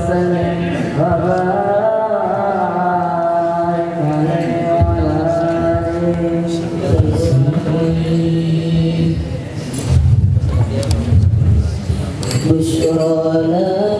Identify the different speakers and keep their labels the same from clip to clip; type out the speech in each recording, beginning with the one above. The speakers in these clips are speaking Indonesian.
Speaker 1: وسلم وبارك عليه وعلى آله بشرى لنا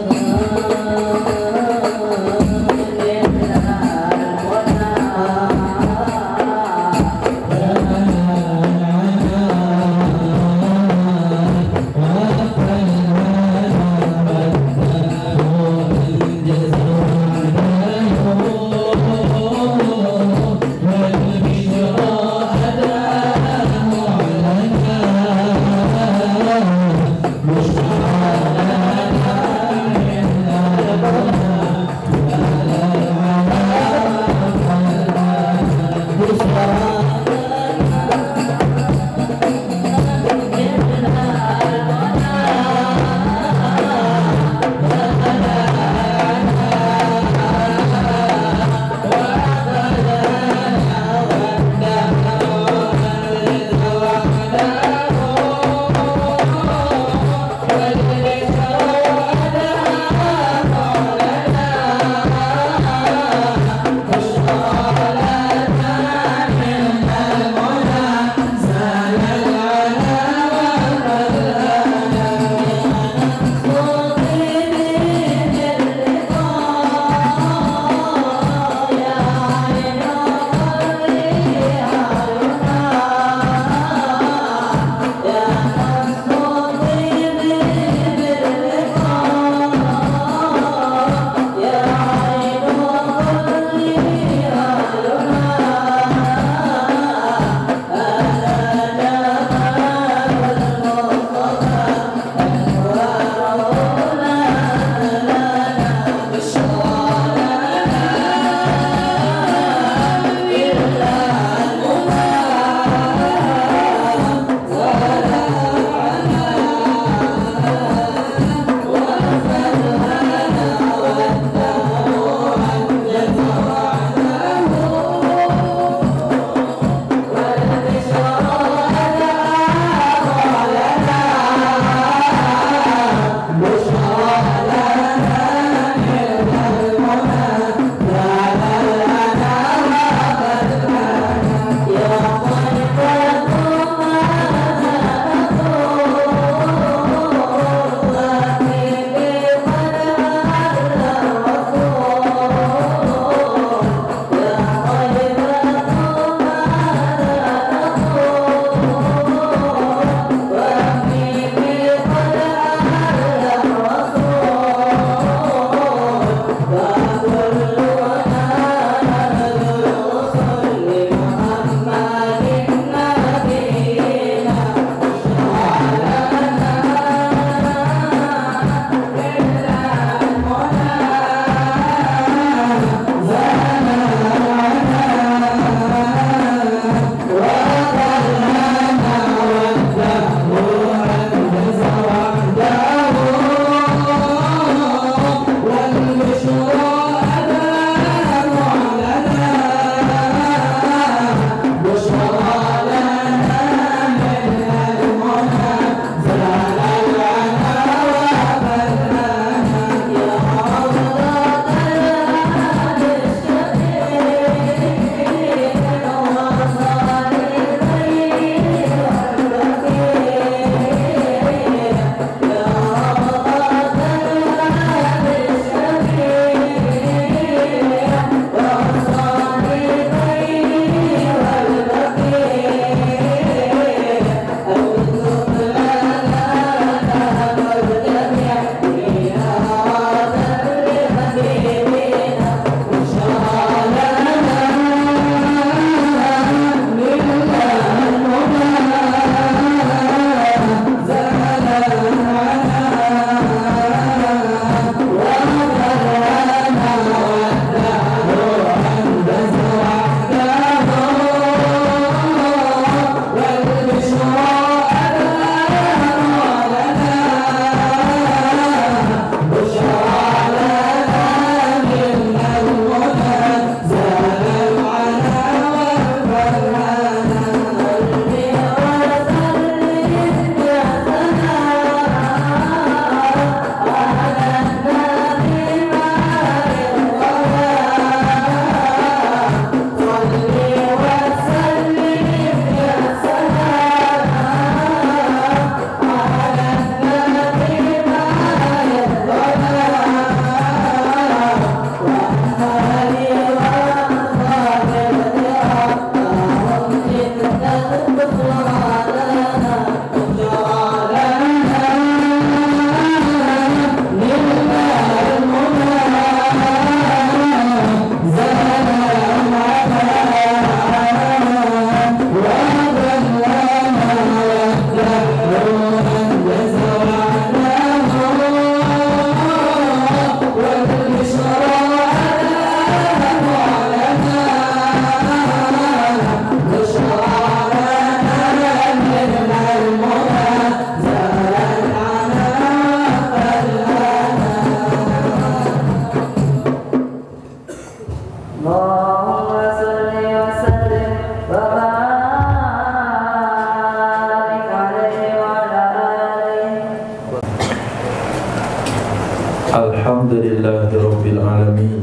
Speaker 2: Alhamdulillahi Rabbil Alamin.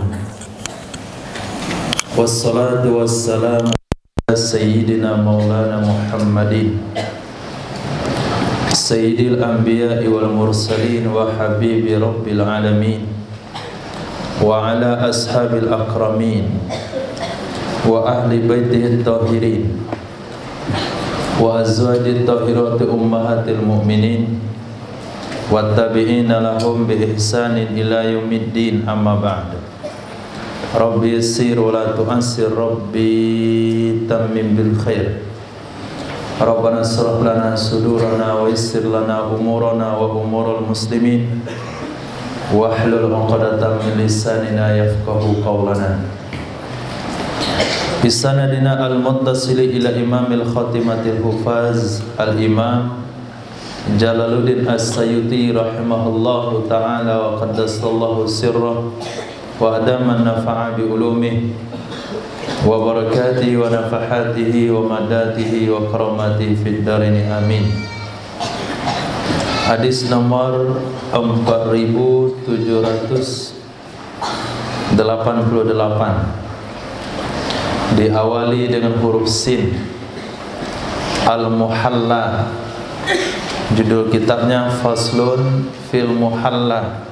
Speaker 2: Wassalatu wassalamu ala Sayyidina Maulana Muhammadin Sayyidil Anbiya'i wal Mursalin wa Habibi Rabbil Alamin wa ala ashabil akramin wa ahli baitihi tahirin wa azwajit tahirati ummahatil mu'minin wattabi'ina lahum bi ihsanin ila yaumiddin, amma ba'd. Rabbi yassir wa la tu'assir, Rabbi tammim bil khair. Rabbana shrah lana sudurana wa yassir lana umurana wa umurul muslimin wahlul 'uqdatam min lisanina yafqahu qawlana. Bisanadina al-muttasili ila imamil khatimatil hufaz al-imam Jalaluddin As-Sayuti rahimahullahu ta'ala wa qaddasallahu sirrah wa adaman nafa'a bi ulumih wa barakatihi wa nafahatihi wa madatihi wa karamatihi fid darini, amin. Hadis nomor 4788 diawali dengan huruf sin. Al-Muhalla, judul kitabnya Faslun fil Muhalla,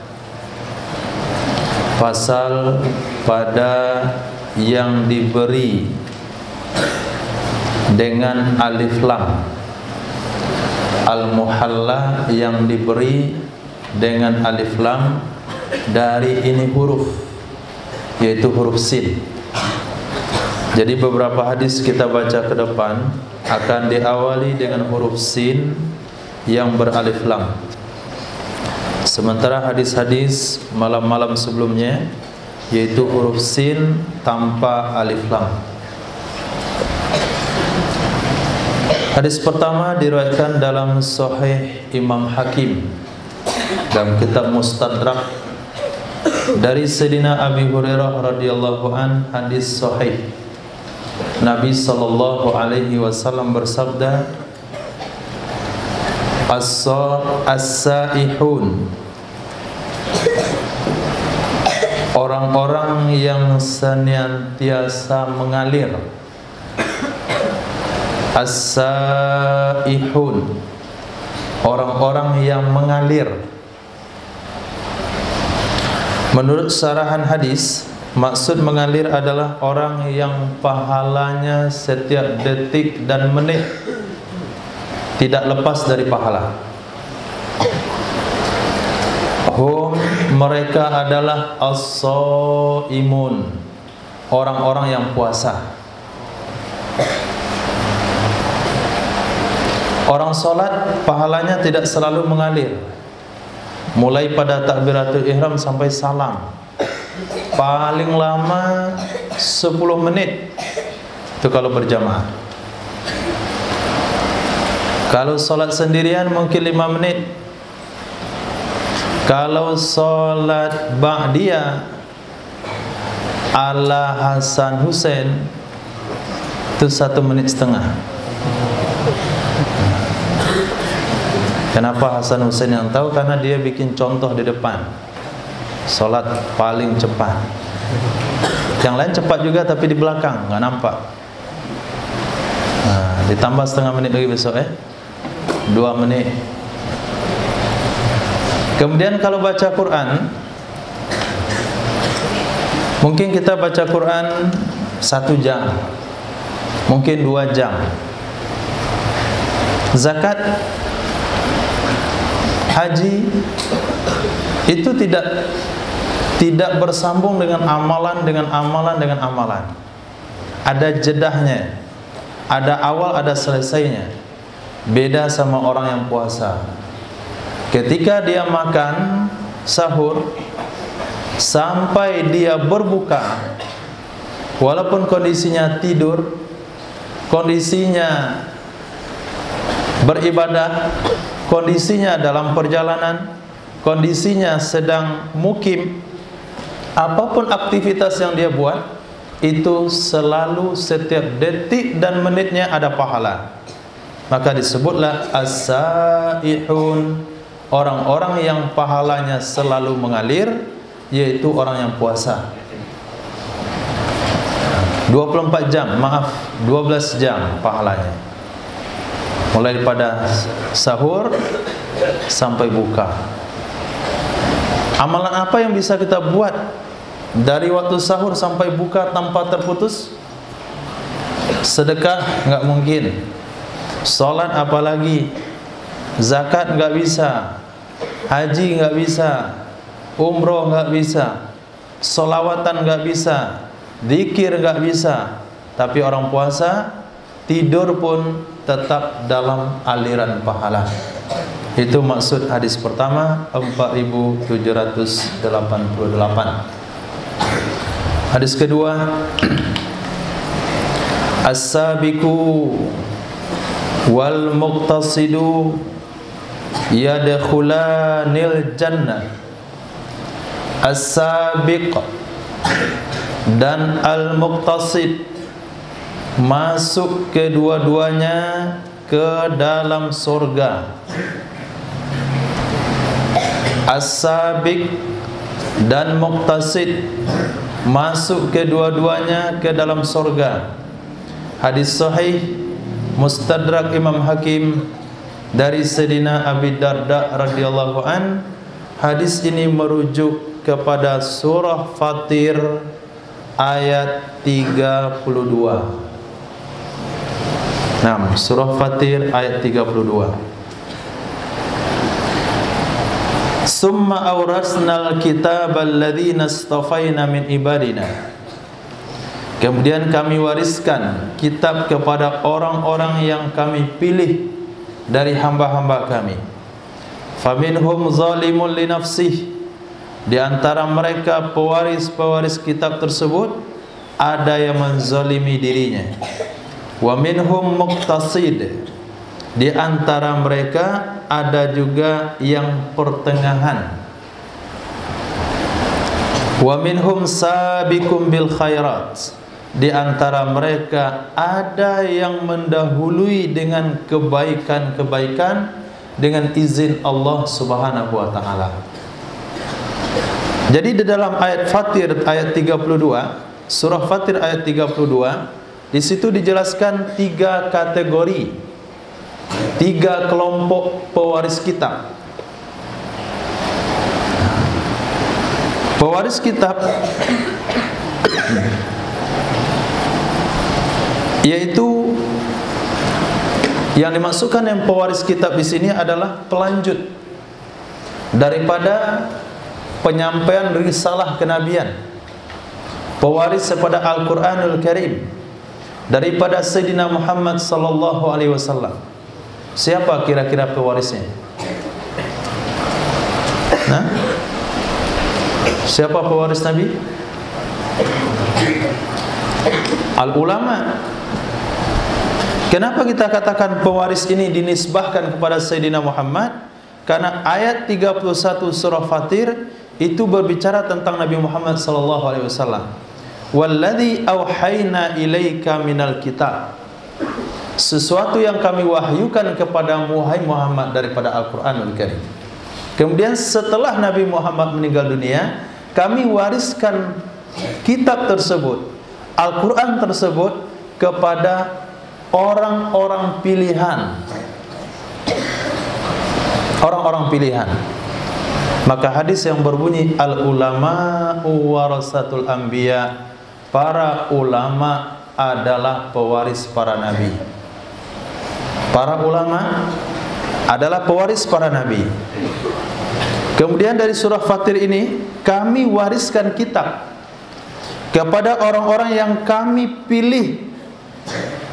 Speaker 2: pasal pada yang diberi dengan alif lam. Al-Muhalla, yang diberi dengan alif lam dari ini huruf, yaitu huruf sin. Jadi beberapa hadis kita baca ke depan akan diawali dengan huruf sin yang beralif lam. Sementara hadis-hadis malam-malam sebelumnya yaitu huruf sin tanpa alif lam. Hadis pertama diriwayatkan dalam Sahih Imam Hakim dalam kitab Mustadrak dari Sayyidina Abi Hurairah radhiyallahu an, hadis sahih. Nabi sallallahu alaihi wasallam bersabda, As-saihun, orang-orang yang senantiasa mengalir. As-saihun, orang-orang yang mengalir. Menurut syarahan hadis, maksud mengalir adalah orang yang pahalanya setiap detik dan menit tidak lepas dari pahala. Mereka adalah as-shaimun, orang-orang yang puasa. Orang solat pahalanya tidak selalu mengalir, mulai pada takbiratul ihram sampai salam, paling lama 10 menit itu kalau berjamaah. Kalau solat sendirian mungkin 5 menit. Kalau solat ba'diyah ala Hasan Hussein itu 1,5 menit. Kenapa Hasan Hussein yang tahu? Karena dia bikin contoh di depan. Solat paling cepat. Yang lain cepat juga tapi di belakang nggak nampak. Nah, ditambah 1/2 menit lagi besok 2 menit. Kemudian kalau baca Quran, mungkin kita baca Quran 1 jam, mungkin 2 jam. Zakat, haji itu tidak bersambung dengan amalan. Ada jedahnya, ada awal, ada selesainya. Beda sama orang yang puasa. Ketika dia makan sahur sampai dia berbuka, walaupun kondisinya tidur, kondisinya beribadah, kondisinya dalam perjalanan, kondisinya sedang mukim, apapun aktivitas yang dia buat, itu selalu setiap detik dan menitnya ada pahala. Maka disebutlah as-saihun, orang-orang yang pahalanya selalu mengalir, yaitu orang yang puasa. 24 jam, maaf, 12 jam pahalanya. Mulai daripada sahur sampai buka. Amalan apa yang bisa kita buat dari waktu sahur sampai buka tanpa terputus? Sedekah enggak mungkin. Salat apalagi, zakat enggak bisa, haji enggak bisa, umroh enggak bisa, sholawatan enggak bisa, zikir enggak bisa. Tapi orang puasa, tidur pun tetap dalam aliran pahala. Itu maksud hadis pertama 4788. Hadis kedua, as-sabiqu wal muqtasidu yadkhulanil jannah. As-sabiq dan al-muqtasid masuk kedua-duanya ke dalam surga. As-sabiq dan muqtasid masuk kedua-duanya ke dalam surga. Hadis sahih Mustadrak Imam Hakim dari Sayyidina Abi Darda radhiyallahu an. Hadis ini merujuk kepada surah Fatir ayat 32. Nah, surah Fatir ayat 32. Summa awrasnal kitabal ladzina istafaina min ibadina. Kemudian kami wariskan kitab kepada orang-orang yang kami pilih dari hamba-hamba kami. Faminhum zalimun li nafsihi. Di antara mereka pewaris-pewaris kitab tersebut ada yang menzalimi dirinya. Wa minhum muqtasid. Di antara mereka ada juga yang pertengahan. Wa minhum sabiqum bil khairat. Di antara mereka ada yang mendahului dengan kebaikan-kebaikan dengan izin Allah Subhanahu wa taala. Jadi di dalam ayat Fatir ayat 32, surah Fatir ayat 32, di situ dijelaskan 3 kategori, 3 kelompok pewaris kitab. Pewaris kitab yaitu yang dimaksudkan yang pewaris kitab di sini adalah pelanjut daripada penyampaian risalah kenabian, pewaris kepada Al-Qur'anul Karim daripada Sayyidina Muhammad sallallahu alaihi wasallam. Siapa kira-kira pewarisnya? Nah, siapa pewaris Nabi? Al-ulama. Kenapa kita katakan pewaris ini dinisbahkan kepada Sayyidina Muhammad? Karena ayat 31 surah Fatir itu berbicara tentang Nabi Muhammad sallallahu alaihi wasallam. Walladzi auhayna ilaika minal kitab. Sesuatu yang kami wahyukan kepadamu wahai Muhammad daripada Al-Qur'anul Karim. Kemudian setelah Nabi Muhammad meninggal dunia, kami wariskan kitab tersebut, Al-Qur'an tersebut kepada orang-orang pilihan. Orang-orang pilihan. Maka hadis yang berbunyi al-ulama'u warasatul anbiya, para ulama adalah pewaris para nabi. Para ulama adalah pewaris para nabi. Kemudian dari surah Fatir ini kami wariskan kitab kepada orang-orang yang kami pilih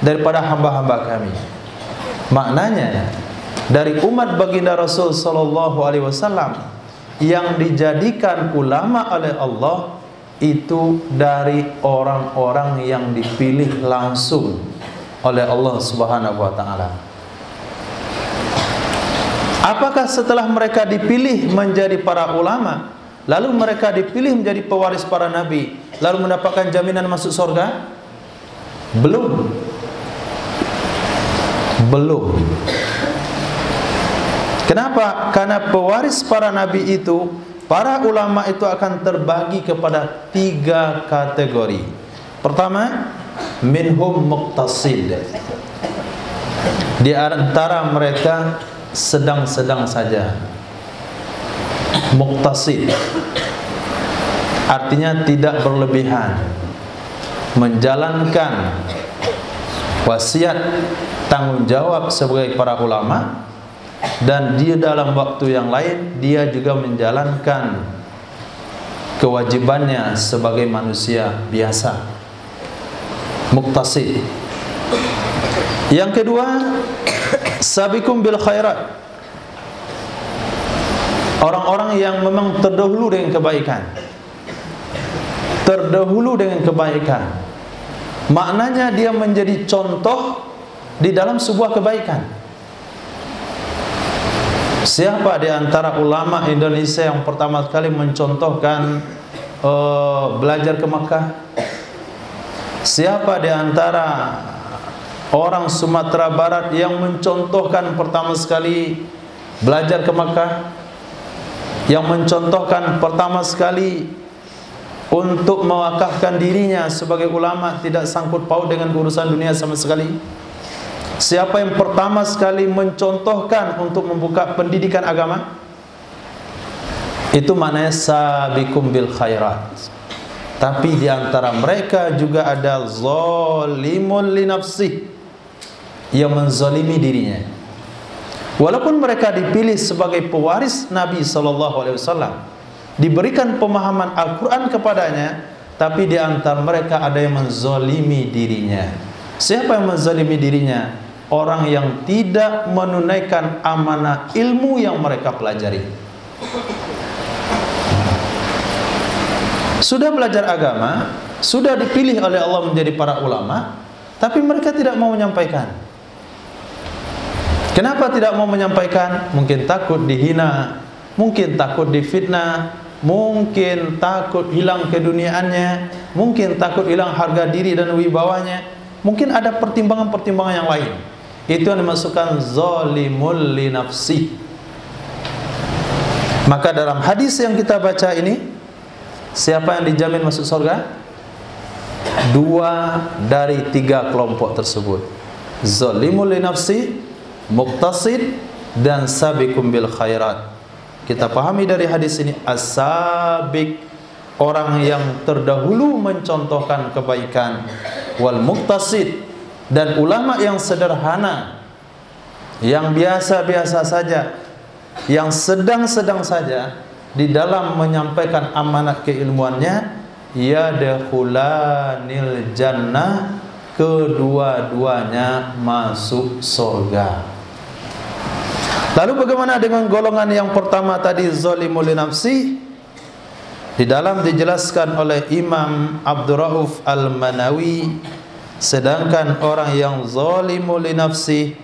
Speaker 2: daripada hamba-hamba kami. Maknanya dari umat baginda Rasul sallallahu alaihi wasallam yang dijadikan ulama oleh Allah itu dari orang-orang yang dipilih langsung oleh Allah Subhanahu wa taala. Apakah setelah mereka dipilih menjadi para ulama, lalu mereka dipilih menjadi pewaris para nabi, lalu mendapatkan jaminan masuk surga? Belum. Belum. Kenapa? Karena pewaris para nabi itu, para ulama itu akan terbagi kepada 3 kategori. Pertama, minhum muqtasid. Di antara mereka sedang-sedang saja. Muqtasid artinya tidak berlebihan, menjalankan wasiat tanggung jawab sebagai para ulama, dan dia dalam waktu yang lain dia juga menjalankan kewajibannya sebagai manusia biasa. Muqtasid. Yang kedua, sabiqum bil khairat. Orang-orang yang memang terdahulu dengan kebaikan. Terdahulu dengan kebaikan. Maknanya dia menjadi contoh di dalam sebuah kebaikan. Siapa di antara ulama Indonesia yang pertama kali mencontohkan belajar ke Makkah? Siapa di antara orang Sumatera Barat yang mencontohkan pertama sekali belajar ke Makkah? Yang mencontohkan pertama sekali untuk mewakafkan dirinya sebagai ulama, tidak sangkut paut dengan urusan dunia sama sekali? Siapa yang pertama sekali mencontohkan untuk membuka pendidikan agama? Itu maknanya sabiqum bil khairat. Tapi di antara mereka juga ada zalimun li nafsih, yang menzalimi dirinya. Walaupun mereka dipilih sebagai pewaris Nabi SAW, diberikan pemahaman Al-Quran kepadanya, tapi di antara mereka ada yang menzalimi dirinya. Siapa yang menzalimi dirinya? Orang yang tidak menunaikan amanah ilmu yang mereka pelajari. Sudah belajar agama, sudah dipilih oleh Allah menjadi para ulama, tapi mereka tidak mau menyampaikan. Kenapa tidak mau menyampaikan? Mungkin takut dihina, mungkin takut difitnah, mungkin takut hilang keduniaannya, mungkin takut hilang harga diri dan wibawanya. Mungkin ada pertimbangan-pertimbangan yang lain. Itu yang dimasukkan zalimul li nafsi. Maka dalam hadis yang kita baca ini, siapa yang dijamin masuk surga? 2 dari 3 kelompok tersebut. Zalimul li nafsi, muqtasid, dan sabiqum bil khairat. Kita pahami dari hadis ini, as-sabiq, orang yang terdahulu mencontohkan kebaikan, wal muqtasid, dan ulama yang sederhana, yang biasa-biasa saja, yang sedang-sedang saja di dalam menyampaikan amanat keilmuannya, yadkhulanil jannah, kedua-duanya masuk surga. Lalu bagaimana dengan golongan yang pertama tadi, zalimul li nafsi? Di dalam dijelaskan oleh Imam Abdurrauf Al-Manawi, sedangkan orang yang zalimul li nafsi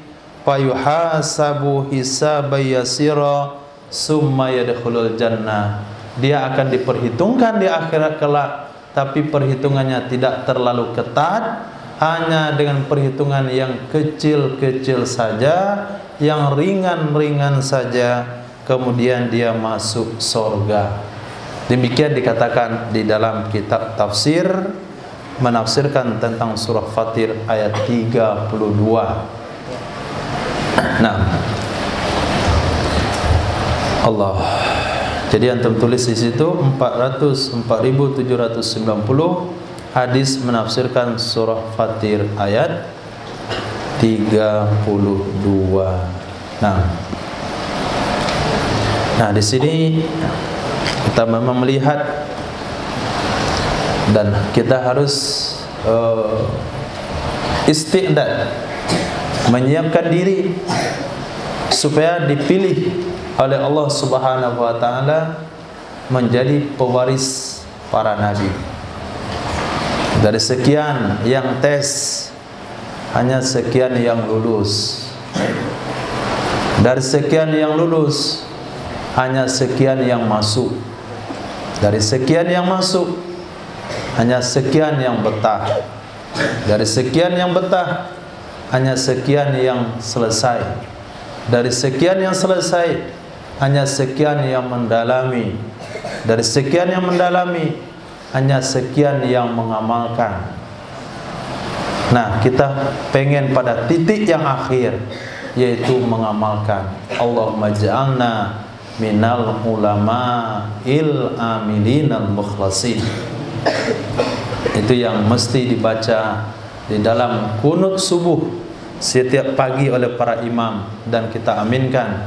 Speaker 2: fayuhasabu hisaban yasira summa yadkhulul jannah. Dia akan diperhitungkan di akhirat kelak, tapi perhitungannya tidak terlalu ketat, hanya dengan perhitungan yang kecil-kecil saja, yang ringan-ringan saja, kemudian dia masuk surga. Demikian dikatakan di dalam kitab tafsir, menafsirkan tentang surah Fatir ayat 32. Nah, Allah. Jadi antum tulis di situ 4.790 hadis menafsirkan surah Fatir ayat 32. Nah, di sini kita memang melihat dan kita harus isti'dad, menyiapkan diri supaya dipilih oleh Allah Subhanahu wa taala menjadi pewaris para nabi. Dari sekian yang tes, hanya sekian yang lulus. Dari sekian yang lulus, hanya sekian yang masuk. Dari sekian yang masuk, hanya sekian yang betah. Dari sekian yang betah, hanya sekian yang selesai. Dari sekian yang selesai, hanya sekian yang mendalami. Dari sekian yang mendalami, hanya sekian yang mengamalkan. Nah, kita pengen pada titik yang akhir, yaitu mengamalkan. Allahumma ja'alna minal ulama'il amilinal mukhlasin. Itu yang mesti dibaca di dalam kunut subuh setiap pagi oleh para imam, dan kita aminkan.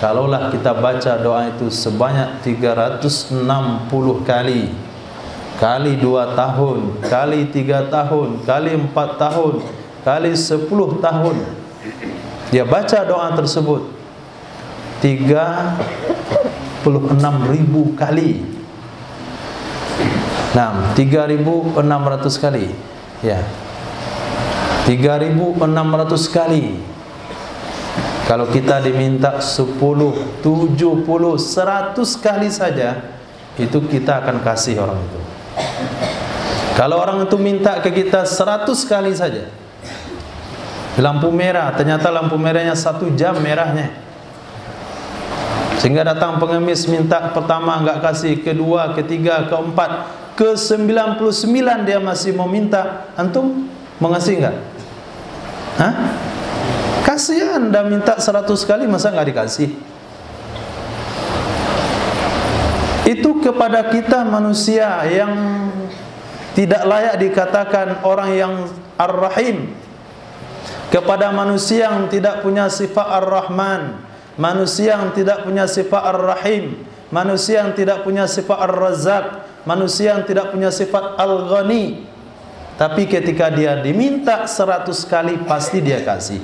Speaker 2: Kalaulah kita baca doa itu sebanyak 360 kali, kali 2 tahun, kali 3 tahun, kali 4 tahun, kali 10 tahun, dia baca doa tersebut 36.000 kali. Nah, 3.600 kali. Ya. 3.600 kali. Kalau kita diminta 10, 70, 100 kali saja, itu kita akan kasih orang itu. Kalau orang itu minta ke kita 100 kali saja, lampu merah, ternyata lampu merahnya 1 jam merahnya, sehingga datang pengemis minta pertama enggak kasih, kedua, ketiga, keempat, ke 99 dia masih mau minta, antum mengasih enggak? Hah? Kasihan, Anda minta 100 kali masa enggak dikasih? Itu kepada kita manusia yang tidak layak dikatakan orang yang Ar-Rahim, kepada manusia yang tidak punya sifat Ar-Rahman, manusia yang tidak punya sifat Ar-Rahim, manusia yang tidak punya sifat Ar-Razzaq, manusia yang tidak punya sifat Al-Ghani. Tapi ketika dia diminta 100 kali pasti dia kasih.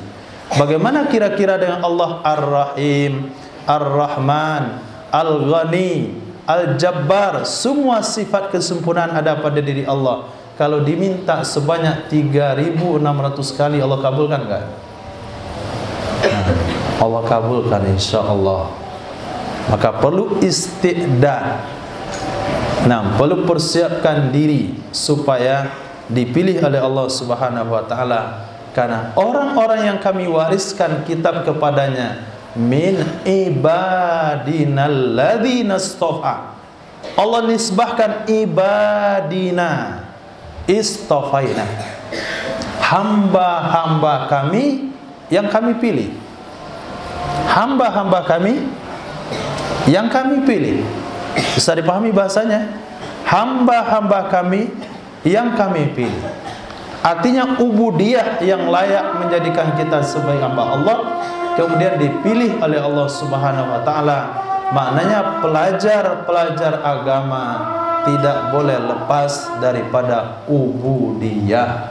Speaker 2: Bagaimana kira-kira dengan Allah Ar-Rahim, Ar-Rahman, Al-Ghani, Al-Jabbar? Semua sifat kesempurnaan ada pada diri Allah. Kalau diminta sebanyak 3.600 kali, Allah kabulkan enggak? Allah kabulkan insyaAllah. Maka perlu istiqdad. Nah, perlu persiapkan diri supaya dipilih oleh Allah Subhanahu wa taala, karena orang-orang yang kami wariskan kitab kepadanya min ibadinal ladzina istafa. Allah nisbahkan ibadina, istafaina, hamba-hamba kami yang kami pilih. Hamba-hamba kami yang kami pilih. Bisa dipahami bahasanya? Hamba-hamba kami yang kami pilih. Artinya ubudiyah yang layak menjadikan kita sebagai hamba Allah, kemudian dipilih oleh Allah Subhanahu wa taala. Maknanya pelajar-pelajar agama tidak boleh lepas daripada ubudiyah.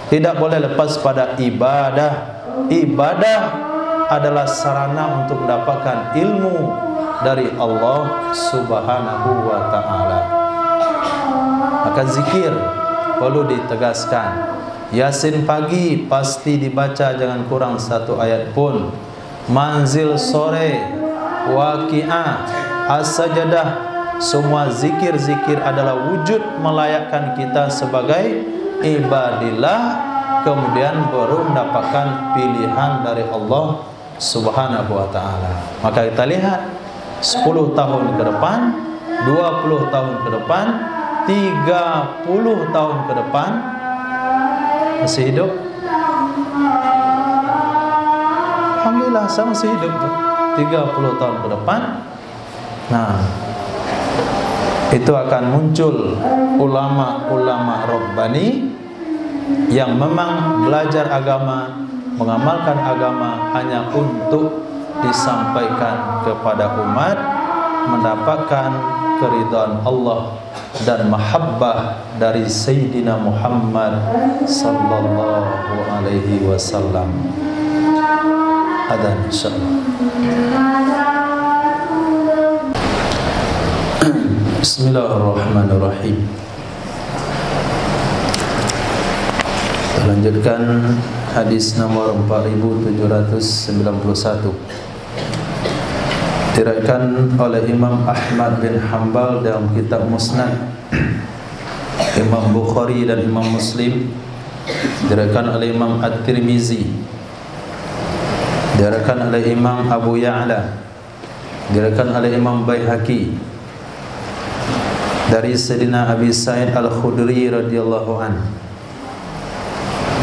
Speaker 2: Tidak boleh lepas pada ibadah. Ibadah adalah sarana untuk mendapatkan ilmu dari Allah Subhanahu wa taala. Maka zikir perlu ditegaskan. Yasin pagi pasti dibaca, jangan kurang 1 ayat pun. Manzil sore, Waqiah, As-Sajdah, semua zikir-zikir adalah wujud melayakkan kita sebagai ibadillah, kemudian baru mendapatkan pilihan dari Allah Subhanahu wa taala. Maka kita lihat 10 tahun ke depan, 20 tahun ke depan, 30 tahun ke depan masih hidup. Alhamdulillah, saya masih hidup tuh. 30 tahun ke depan, nah itu akan muncul ulama-ulama Rabbani yang memang belajar agama, mengamalkan agama hanya untuk disampaikan kepada umat, mendapatkan keridhaan Allah dan mahabbah dari Sayyidina Muhammad sallallahu alaihi wasallam. Adzan insyaallah. Bismillahirrahmanirrahim. Kita lanjutkan hadis nomor 4791. Diriwayatkan oleh Imam Ahmad bin Hanbal dalam kitab Musnad, Imam Bukhari dan Imam Muslim, diriwayatkan oleh Imam At-Tirmizi diriwayatkan oleh Imam Abu Ya'la, diriwayatkan oleh Imam Baihaqi dari Sayyidina Abi Sa'id Al-Khudri radhiyallahu anhu.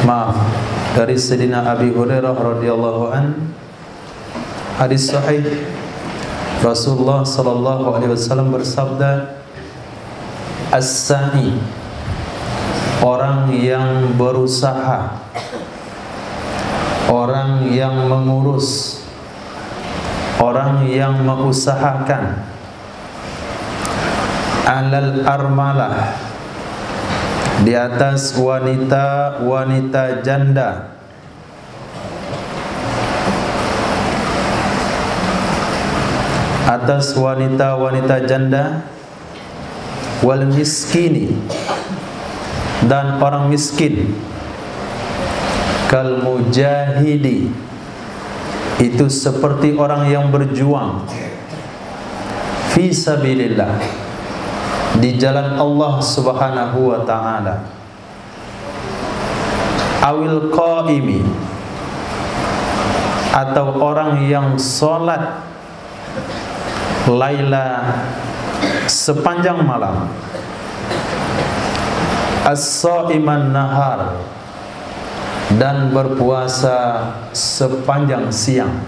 Speaker 2: Maaf, dari Sayyidina Abi Hurairah radhiyallahu anhu. Hadis sahih, Rasulullah sallallahu alaihi wasallam bersabda, as-sa'i, orang yang berusaha, orang yang mengurus, orang yang mengusahakan, alal armalah, di atas wanita-wanita janda, atas wanita-wanita janda, wal miskini, dan orang miskin, kal mujahidi, itu seperti orang yang berjuang fi sabilillah, di jalan Allah Subhanahu wa taala, awil qaimi, atau orang yang salat laila sepanjang malam, as-shaiman nahar, dan berpuasa sepanjang siang.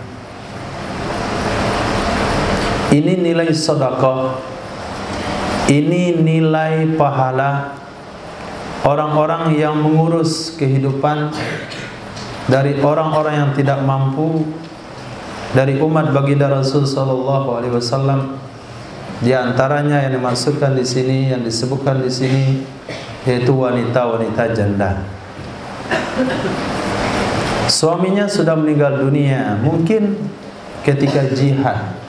Speaker 2: Ini nilai sedekah, ini nilai pahala orang-orang yang mengurus kehidupan dari orang-orang yang tidak mampu, dari umat baginda Rasul sallallahu alaihi wasallam. Di antaranya yang dimaksudkan di sini, yang disebutkan di sini, yaitu wanita-wanita janda. Suaminya sudah meninggal dunia, mungkin ketika jihad,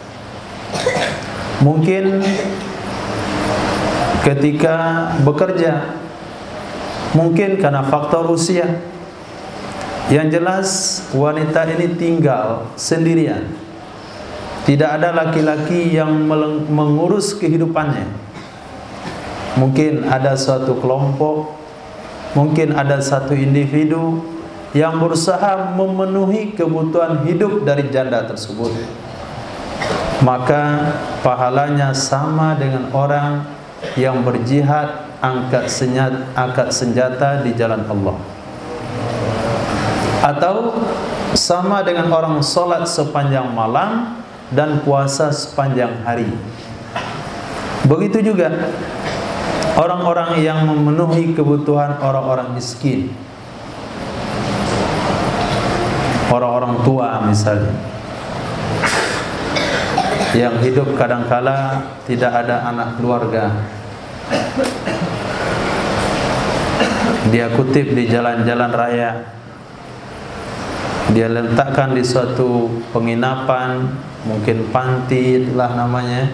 Speaker 2: mungkin ketika bekerja, mungkin karena faktor usia. Yang jelas wanita ini tinggal sendirian, tidak ada laki-laki yang mengurus kehidupannya. Mungkin ada suatu kelompok, mungkin ada satu individu yang berusaha memenuhi kebutuhan hidup dari janda tersebut. Maka pahalanya sama dengan orang yang berjihad angkat senjata di jalan Allah, atau sama dengan orang sholat sepanjang malam dan puasa sepanjang hari. Begitu juga orang-orang yang memenuhi kebutuhan orang-orang miskin, orang-orang tua misalnya, yang hidup kadangkala tidak ada anak keluarga. Dia kutip di jalan-jalan raya, dia letakkan di suatu penginapan, mungkin panti lah namanya,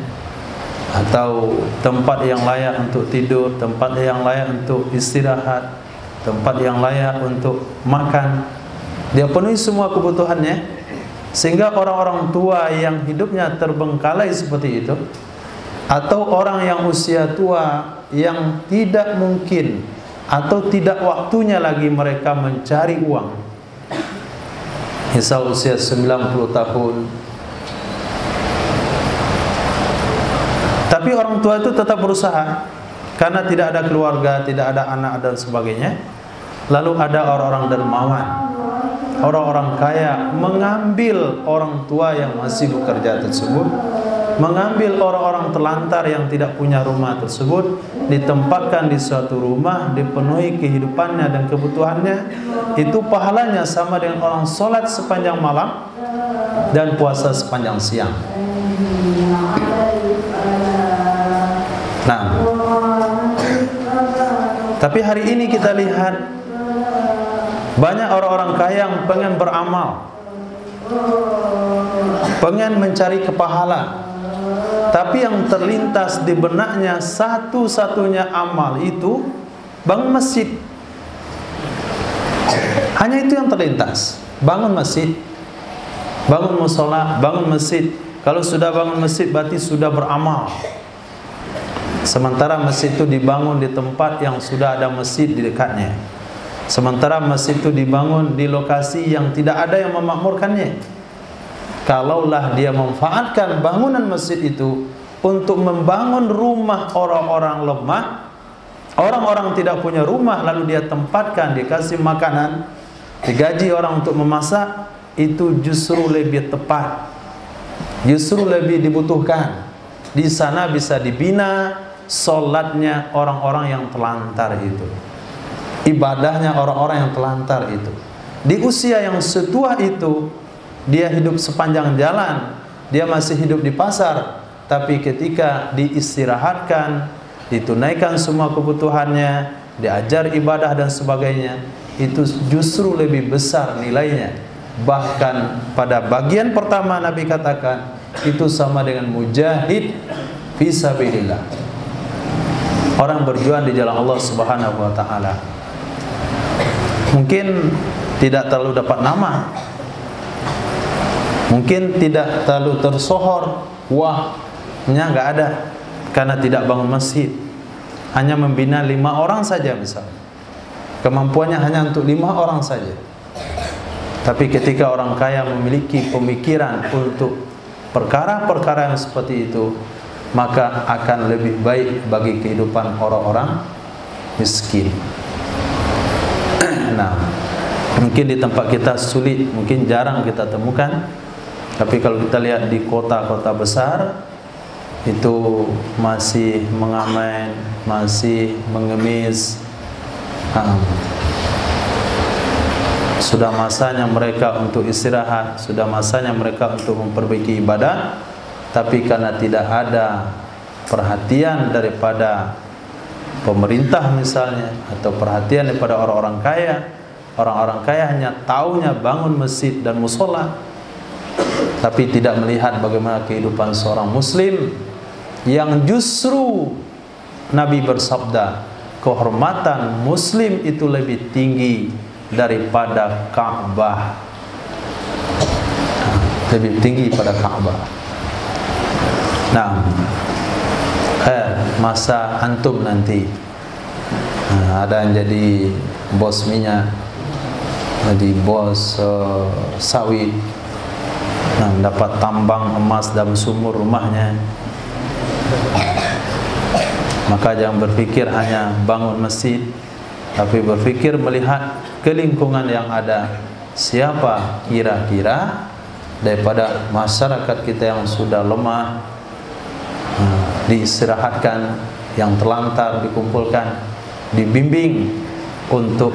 Speaker 2: atau tempat yang layak untuk tidur, tempat yang layak untuk istirahat, tempat yang layak untuk makan. Dia penuhi semua kebutuhannya, sehingga orang-orang tua yang hidupnya terbengkalai seperti itu, atau orang yang usia tua yang tidak mungkin atau tidak waktunya lagi mereka mencari uang, misal usia 90 tahun, tapi orang tua itu tetap berusaha karena tidak ada keluarga, tidak ada anak dan sebagainya. Lalu ada orang-orang dermawan, orang-orang kaya mengambil orang tua yang masih bekerja tersebut, mengambil orang-orang telantar yang tidak punya rumah tersebut, ditempatkan di suatu rumah, dipenuhi kehidupannya dan kebutuhannya. Itu pahalanya sama dengan orang sholat sepanjang malam dan puasa sepanjang siang. Nah, tapi hari ini kita lihat banyak orang-orang kaya yang pengen beramal, pengen mencari kepahala, tapi yang terlintas di benaknya satu-satunya amal itu bangun masjid. Hanya itu yang terlintas, bangun masjid, bangun mushola, bangun masjid. Kalau sudah bangun masjid berarti sudah beramal. Sementara masjid itu dibangun di tempat yang sudah ada masjid di dekatnya. Sementara masjid itu dibangun di lokasi yang tidak ada yang memakmurkannya. kalaulah dia memanfaatkan bangunan masjid itu untuk membangun rumah orang-orang lemah, orang-orang tidak punya rumah, lalu dia tempatkan, dikasih makanan, digaji orang untuk memasak, itu justru lebih tepat, justru lebih dibutuhkan. Di sana bisa dibina sholatnya orang-orang yang telantar itu, ibadahnya orang-orang yang telantar itu. Di usia yang setua itu, dia hidup sepanjang jalan, dia masih hidup di pasar, tapi ketika diistirahatkan, ditunaikan semua kebutuhannya, diajar ibadah dan sebagainya, itu justru lebih besar nilainya. Bahkan pada bagian pertama Nabi katakan itu sama dengan mujahid fisabilillah, orang berjuang di jalan Allah Subhanahu wa taala. Mungkin tidak terlalu dapat nama, mungkin tidak terlalu tersohor, wahnya nggak ada karena tidak bangun masjid, hanya membina 5 orang saja misalnya, kemampuannya hanya untuk 5 orang saja. Tapi ketika orang kaya memiliki pemikiran untuk perkara-perkara yang seperti itu, maka akan lebih baik bagi kehidupan orang-orang miskin. Nah, mungkin di tempat kita sulit, mungkin jarang kita temukan. Tapi kalau kita lihat di kota-kota besar, itu masih mengamen, masih mengemis. Sudah masanya mereka untuk istirahat, sudah masanya mereka untuk memperbaiki ibadah. Tapi karena tidak ada perhatian daripada pemerintah misalnya, atau perhatian daripada orang-orang kaya hanya taunya bangun masjid dan musola, tapi tidak melihat bagaimana kehidupan seorang muslim yang justru Nabi bersabda, kehormatan muslim itu lebih tinggi daripada Ka'bah, lebih tinggi pada Ka'bah. Nah, masa antum nanti ada yang jadi bos minyak, jadi bos sawit, dapat tambang emas dalam sumur rumahnya, maka jangan berpikir hanya bangun masjid, tapi berpikir melihat ke lingkungan yang ada, siapa kira-kira daripada masyarakat kita yang sudah lemah, diistirahatkan, yang telantar dikumpulkan, dibimbing untuk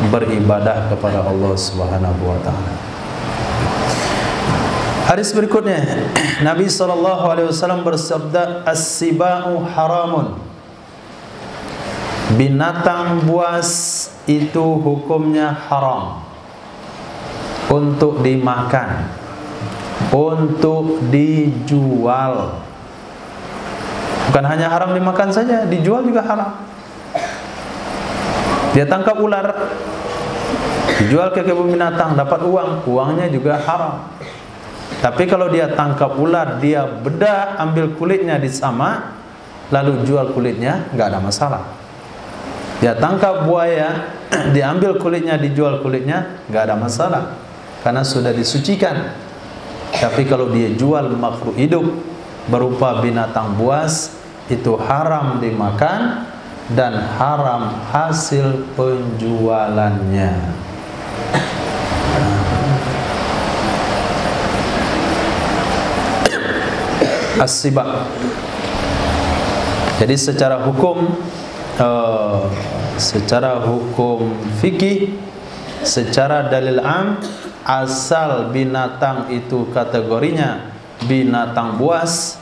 Speaker 2: beribadah kepada Allah Subhanahu wa taala. Hadis berikutnya, Nabi SAW bersabda, as-sibau haramun, binatang buas itu hukumnya haram untuk dimakan, untuk dijual. Bukan hanya haram dimakan saja, dijual juga haram. Dia tangkap ular, dijual ke kebun binatang, dapat uang, uangnya juga haram. Tapi kalau dia tangkap ular, dia bedah, ambil kulitnya disama, lalu jual kulitnya, nggak ada masalah. Dia tangkap buaya, diambil kulitnya, dijual kulitnya, nggak ada masalah, karena sudah disucikan. Tapi kalau dia jual makhluk hidup berupa binatang buas, itu haram dimakan dan haram hasil penjualannya. As-siba. Jadi secara hukum fikih, secara dalil am, asal binatang itu kategorinya binatang buas,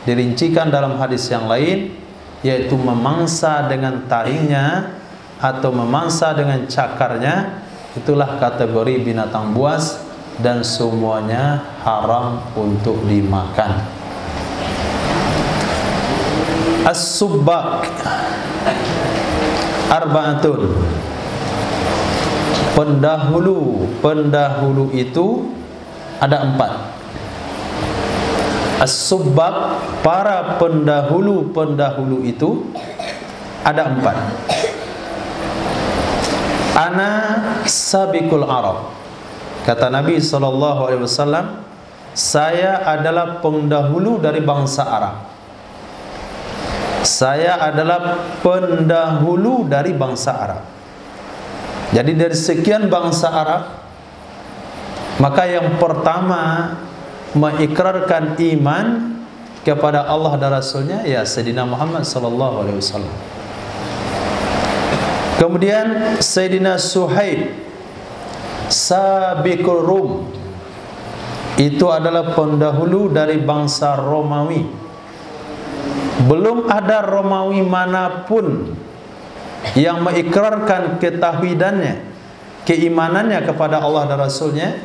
Speaker 2: dirincikan dalam hadis yang lain, yaitu memangsa dengan taringnya atau memangsa dengan cakarnya, itulah kategori binatang buas dan semuanya haram untuk dimakan. As-subbak arba'atun, pendahulu itu ada 4. As-subbak, para pendahulu itu ada 4. Ana sabiqul Arab, kata Nabi SAW, saya adalah pendahulu dari bangsa Arab. Saya adalah pendahulu dari bangsa Arab. Jadi dari sekian bangsa Arab, maka yang pertama mengikrarkan iman kepada Allah dan Rasulnya ya Sayyidina Muhammad sallallahu alaihi wasallam. Kemudian Sayyidina Suhaib Sabiqul Rum, itu adalah pendahulu dari bangsa Romawi. Belum ada Romawi manapun yang mengikrarkan ketauhidannya, keimanannya kepada Allah dan Rasulnya,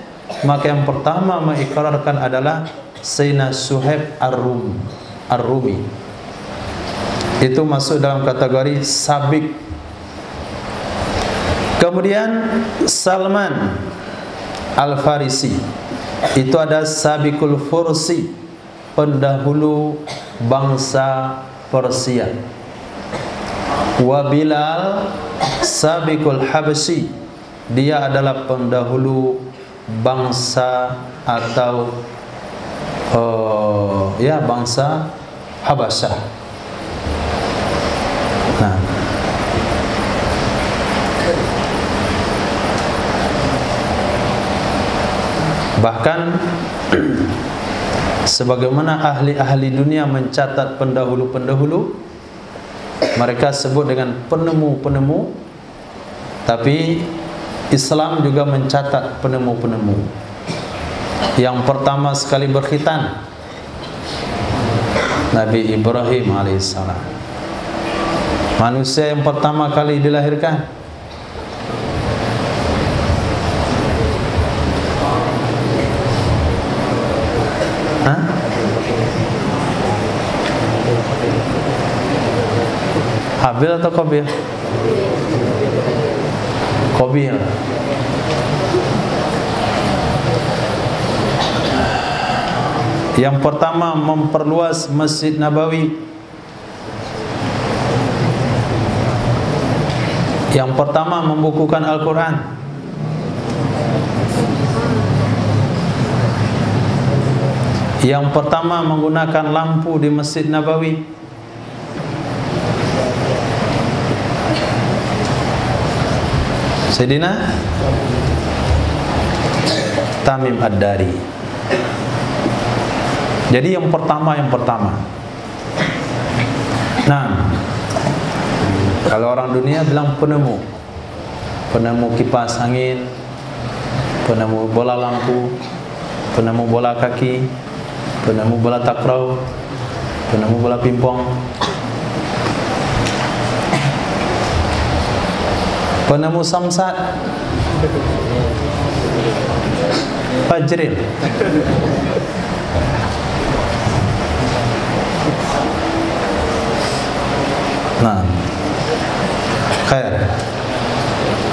Speaker 2: maka yang pertama mengikrarkan adalah Sayyidina Suhaib Ar-Rumi. Itu masuk dalam kategori Sabiq. Kemudian Salman Al-Farisi, itu ada Sabiqul Fursi, pendahulu bangsa Persia. Wa Bilal Sabiqul Habsyi, dia adalah pendahulu bangsa atau bangsa Habasyah. Nah, bahkan sebagaimana ahli-ahli dunia mencatat pendahulu-pendahulu, mereka sebut dengan penemu-penemu, tapi Islam juga mencatat penemu-penemu. Yang pertama sekali berkhitan Nabi Ibrahim alaihissalam, manusia yang pertama kali dilahirkan. Habil atau Qabil? Qabil. Yang pertama memperluas Masjid Nabawi. Yang pertama membukukan Al-Quran. Yang pertama menggunakan lampu di Masjid Nabawi. Sayyidina Tamim Ad-Dari. Jadi yang pertama. Nah, kalau orang dunia bilang penemu kipas angin, penemu bola lampu, penemu bola kaki, penemu bola takraw, penemu bola pingpong, penemu samsat, fajril. Nah, khair.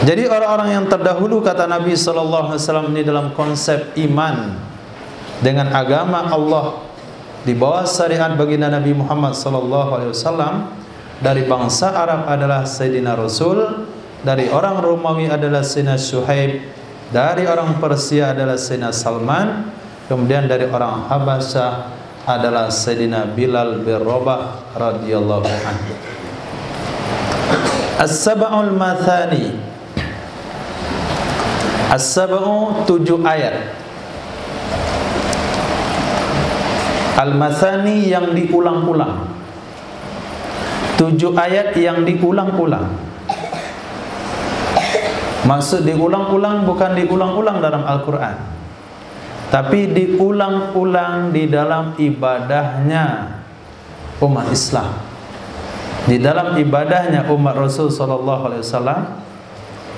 Speaker 2: Jadi orang-orang yang terdahulu, kata Nabi sallallahu alaihi wasallam, ini dalam konsep iman dengan agama Allah di bawah syariat baginda Nabi Muhammad sallallahu alaihi wasallam, dari bangsa Arab adalah Sayyidina Rasul, dari orang Romawi adalah Sayyidina Suhaib, dari orang Persia adalah Sayyidina Salman, kemudian dari orang Habasyah adalah Sayyidina Bilal bin Rabah radhiyallahu anhu. As-sab'ul mathani. As-sab'u 7 ayat. Al-mathani yang diulang-ulang. 7 ayat yang diulang-ulang. Maksud diulang-ulang bukan diulang-ulang dalam Al-Quran, tapi diulang-ulang di dalam ibadahnya umat Islam. Di dalam ibadahnya umat Rasul sallallahu alaihi wasallam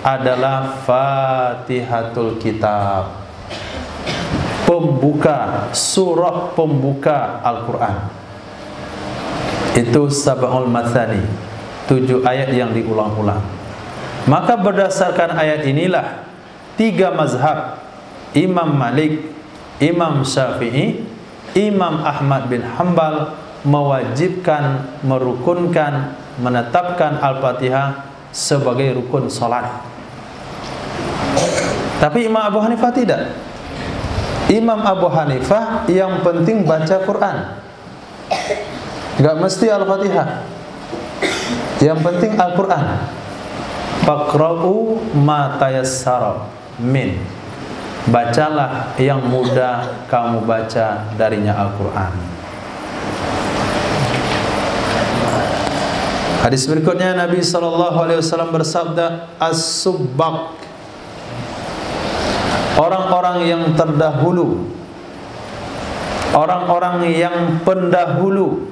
Speaker 2: adalah Fatihatul Kitab, pembuka, surah pembuka Al-Quran. Itu sab'ul mathani, 7 ayat yang diulang-ulang. Maka berdasarkan ayat inilah 3 mazhab, Imam Malik, Imam Syafi'i, Imam Ahmad bin Hanbal, mewajibkan, merukunkan, menetapkan Al-Fatihah sebagai rukun salat. Tapi Imam Abu Hanifah tidak. Imam Abu Hanifah yang penting baca Quran, enggak mesti Al-Fatihah, yang penting Al-Quran. Faqra'u ma tayassara min, bacalah yang mudah kamu baca darinya Al-Quran. Hadis berikutnya Nabi SAW bersabda, as-subbaq, orang-orang yang terdahulu, orang-orang yang pendahulu,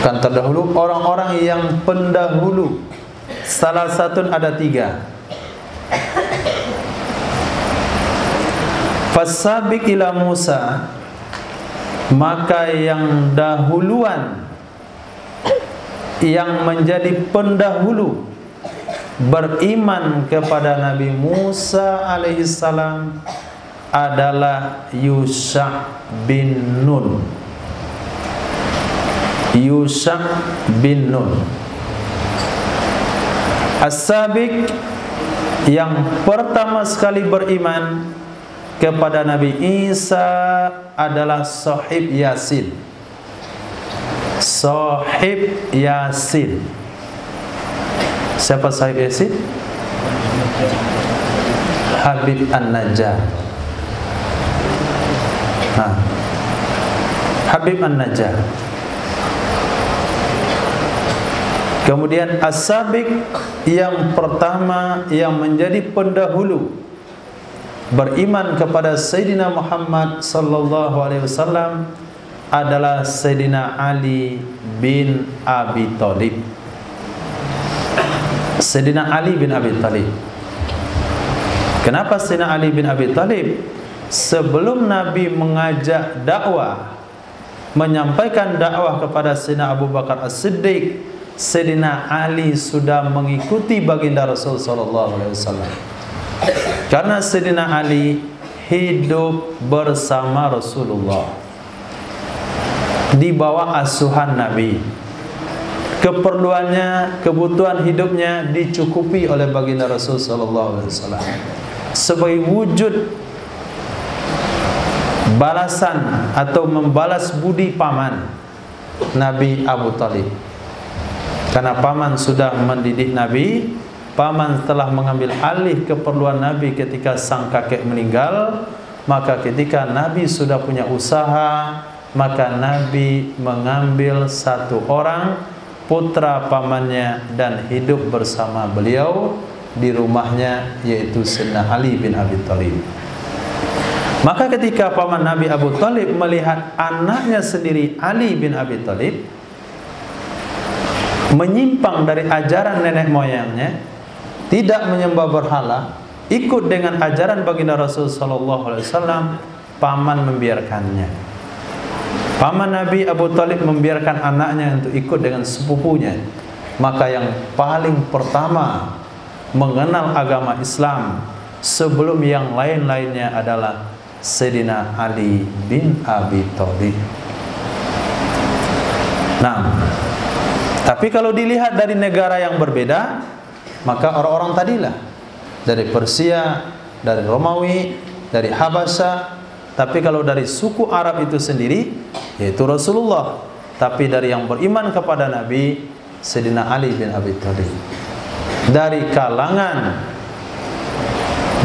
Speaker 2: kan terdahulu, orang-orang yang pendahulu. Salah satu ada 3. Fasabiq ila Musa, maka yang dahuluan, yang menjadi pendahulu beriman kepada Nabi Musa alaihissalam adalah Yusha bin Nun. Yusha bin Nun. As-Sabiq, yang pertama sekali beriman kepada Nabi Isa adalah Sahib Yasin. Sahib Yasin. Siapa Sahib Yasin? Habib An-Najjar. Habib An-Najjar. Kemudian As-Sabiq, yang pertama yang menjadi pendahulu beriman kepada Sayyidina Muhammad sallallahu alaihi wasallam adalah Sayyidina Ali bin Abi Thalib. Sayyidina Ali bin Abi Thalib. Kenapa Sayyidina Ali bin Abi Thalib? Sebelum Nabi mengajak dakwah, menyampaikan dakwah kepada Sayyidina Abu Bakar As-Siddiq, Sayyidina Ali sudah mengikuti baginda Rasul sallallahu alaihi wasallam. Karena Sayyidina Ali hidup bersama Rasulullah, di bawah asuhan Nabi. Keperluannya, kebutuhan hidupnya dicukupi oleh baginda Rasul sallallahu alaihi wasallam. Sebagai wujud balasan atau membalas budi paman Nabi Abu Thalib. Karena paman sudah mendidik Nabi, paman telah mengambil alih keperluan Nabi ketika sang kakek meninggal. Maka ketika Nabi sudah punya usaha, maka Nabi mengambil satu orang putra pamannya dan hidup bersama beliau di rumahnya, yaitu Sayyidina Ali bin Abi Thalib. Maka ketika paman Nabi Abu Thalib melihat anaknya sendiri Ali bin Abi Thalib menyimpang dari ajaran nenek moyangnya, tidak menyembah berhala, ikut dengan ajaran baginda Rasul sallallahu alaihi wasallam, paman membiarkannya. Paman Nabi Abu Thalib membiarkan anaknya untuk ikut dengan sepupunya. Maka yang paling pertama mengenal agama Islam sebelum yang lain-lainnya adalah Sayyidina Ali bin Abi Thalib. Nah, tapi kalau dilihat dari negara yang berbeda, maka orang-orang tadilah dari Persia, dari Romawi, dari Habasya. Tapi kalau dari suku Arab itu sendiri, yaitu Rasulullah. Tapi dari yang beriman kepada Nabi, Sayyidina Ali bin Abi Thalib. Dari kalangan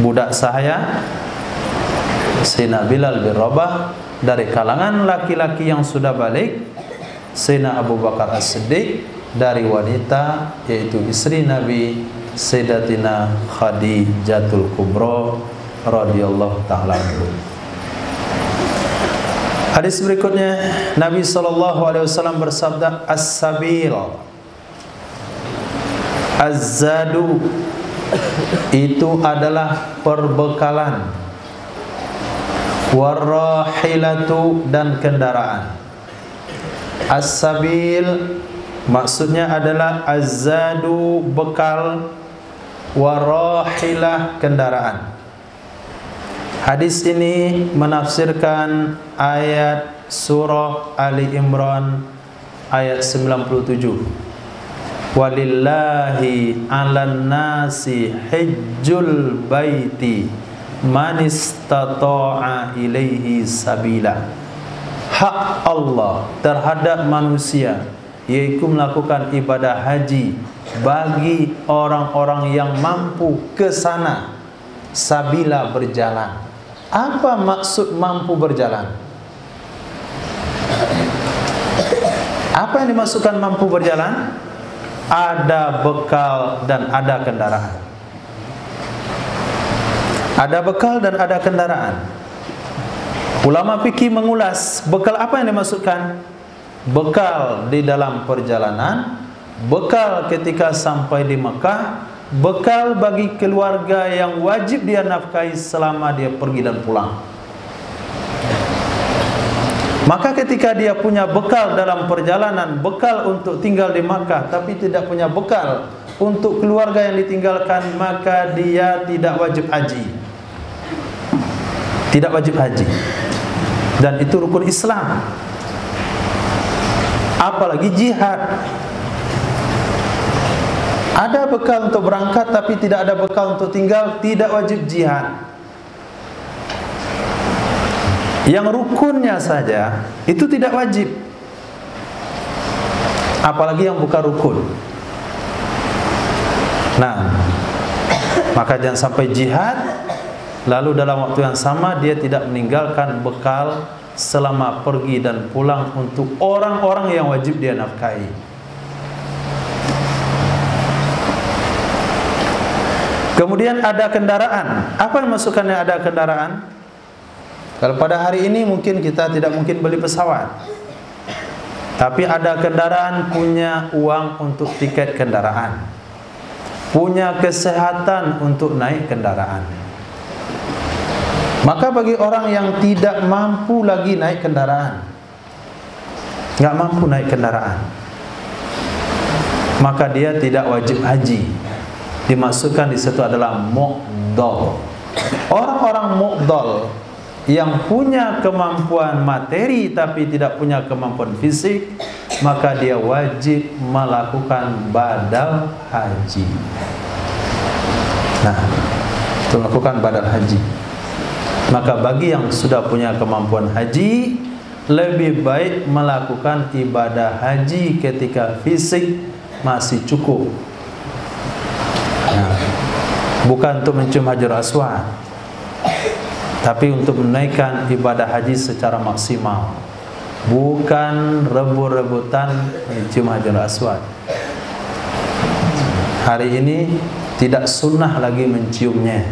Speaker 2: budak sahaya, Sayyidina Bilal bin Rabah. Dari kalangan laki-laki yang sudah balik, Sayyidina Abu Bakar As-Siddiq. Dari wanita, yaitu istri Nabi, Sayyidatina Khadijatul Kubra radhiyallahu ta'ala anha. Hadis berikutnya, Nabi SAW bersabda, as-sabil, az-zadu, itu adalah perbekalan, warrahilatu, dan kendaraan. As-sabil maksudnya adalah az-zadu, bekal, warahilah, kendaraan. Hadis ini menafsirkan ayat surah Ali Imran ayat 97. Walillahi 'alan nasi hajjul baiti man istata'a ilaihi sabila. Hak Allah terhadap manusia yaitu melakukan ibadah haji bagi orang-orang yang mampu ke sana. Sabila, berjalan. Apa maksud mampu berjalan? Apa yang dimaksudkan mampu berjalan? Ada bekal dan ada kendaraan. Ada bekal dan ada kendaraan. Ulama fikih mengulas bekal apa yang dimaksudkan. Bekal di dalam perjalanan, bekal ketika sampai di Mekah, bekal bagi keluarga yang wajib dia nafkahi selama dia pergi dan pulang. Maka ketika dia punya bekal dalam perjalanan, bekal untuk tinggal di Makkah, tapi tidak punya bekal untuk keluarga yang ditinggalkan, maka dia tidak wajib haji. Tidak wajib haji. Dan itu rukun Islam. Apalagi jihad. Ada bekal untuk berangkat tapi tidak ada bekal untuk tinggal, tidak wajib jihad. Yang rukunnya saja itu tidak wajib. Apalagi yang bukan rukun. Nah, maka jangan sampai jihad lalu dalam waktu yang sama dia tidak meninggalkan bekal selama pergi dan pulang untuk orang-orang yang wajib dia nafkahi. Kemudian ada kendaraan. Apa yang masukkannya ada kendaraan? Kalau pada hari ini mungkin kita tidak mungkin beli pesawat, tapi ada kendaraan, punya uang untuk tiket kendaraan, punya kesehatan untuk naik kendaraan. Maka bagi orang yang tidak mampu lagi naik kendaraan, nggak mampu naik kendaraan, maka dia tidak wajib haji. Dimaksudkan di situ adalah mu'dhal. Orang-orang mu'dhal yang punya kemampuan materi tapi tidak punya kemampuan fisik, maka dia wajib melakukan badal haji. Nah, itu melakukan badal haji. Maka bagi yang sudah punya kemampuan haji, lebih baik melakukan ibadah haji ketika fisik masih cukup. Nah, bukan untuk mencium Hajar Aswad, tapi untuk menaikkan ibadah haji secara maksimal. Bukan rebut-rebutan mencium Hajar Aswad. Hari ini tidak sunnah lagi menciumnya.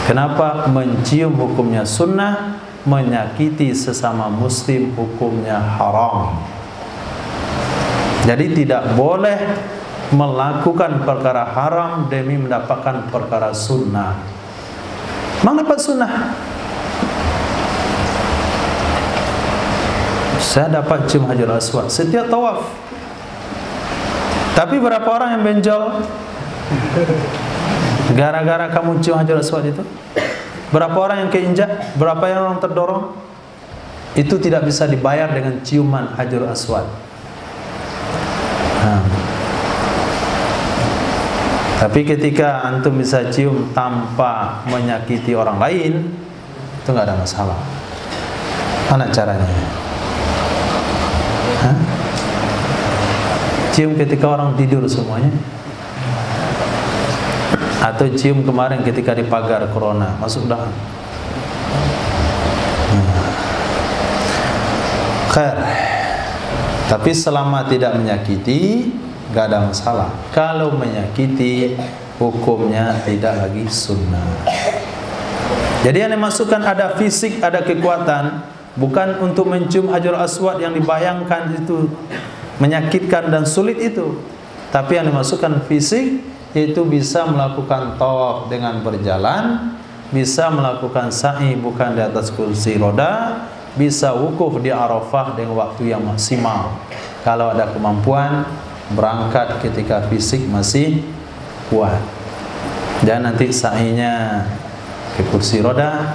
Speaker 2: Kenapa? Mencium hukumnya sunnah, menyakiti sesama muslim hukumnya haram. Jadi tidak boleh melakukan perkara haram demi mendapatkan perkara sunnah. Mana dapat sunnah? Saya dapat cium Hajar Aswad setiap tawaf. Tapi berapa orang yang benjol gara-gara kamu cium Hajar Aswad itu? Berapa orang yang keinjak? Berapa yang orang terdorong? Itu tidak bisa dibayar dengan ciuman Hajar Aswad. Tapi ketika antum bisa cium tanpa menyakiti orang lain, itu nggak ada masalah. Mana caranya? Cium ketika orang tidur semuanya, atau cium kemarin ketika di pagar corona masuk dah. Khair. Tapi selama tidak menyakiti, nggak ada masalah. Kalau menyakiti, hukumnya tidak lagi sunnah. Jadi yang dimasukkan ada fisik, ada kekuatan, bukan untuk mencium Hajar Aswad yang dibayangkan itu menyakitkan dan sulit itu. Tapi yang dimasukkan fisik, yaitu bisa melakukan tawaf dengan berjalan, bisa melakukan sa'i bukan di atas kursi roda, bisa wukuf di Arafah dengan waktu yang maksimal. Kalau ada kemampuan berangkat ketika fisik masih kuat. Dan nanti sa'inya ke kursi roda,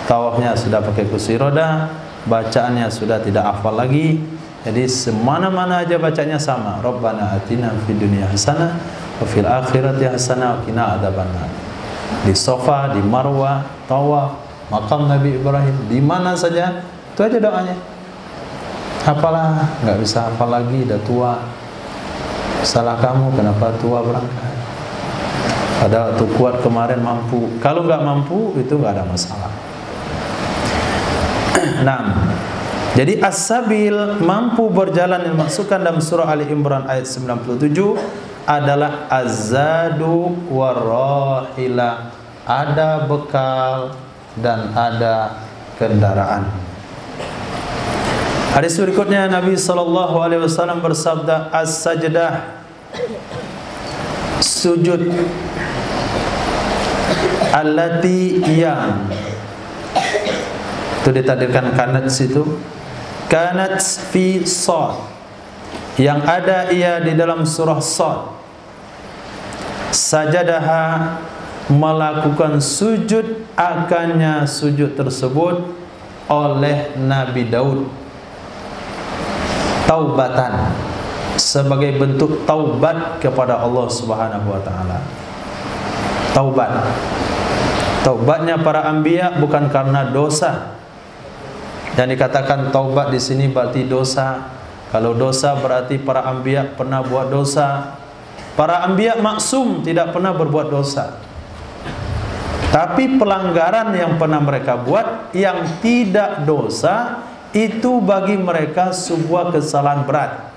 Speaker 2: tawafnya sudah pakai kursi roda, bacaannya sudah tidak hafal lagi. Jadi semana-mana aja bacanya sama. Rabbana atina fid dunya hasanah wa fil akhirati hasanah wa qina adzabannar. di Safa, di Marwah, tawaf, makam Nabi Ibrahim, di mana saja, itu aja doanya. Apalah, nggak bisa hafal lagi, udah tua. Salah kamu, kenapa tua berangkat? Padahal waktu kuat kemarin mampu. Kalau nggak mampu, itu nggak ada masalah. Nah, jadi as-sabil, mampu berjalan, yang dimaksudkan dalam surah Ali Imran ayat 97 adalah az-zadu warrahila, ada bekal dan ada kendaraan. Hadis berikutnya Nabi SAW bersabda, as-sajdah, sujud, allati yang, itu ditakdirkan kanat situ, kanat fi Shad, yang ada ia di dalam surah Shad. Sajadaha, melakukan sujud akannya sujud tersebut oleh Nabi Daud, taubatan, sebagai bentuk taubat kepada Allah Subhanahu wa taala. Taubat. Taubatnya para anbiya bukan karena dosa. Dan dikatakan taubat di sini berarti dosa. Kalau dosa berarti para anbiya pernah buat dosa. Para anbiya maksum, tidak pernah berbuat dosa. Tapi pelanggaran yang pernah mereka buat yang tidak dosa, itu bagi mereka sebuah kesalahan berat.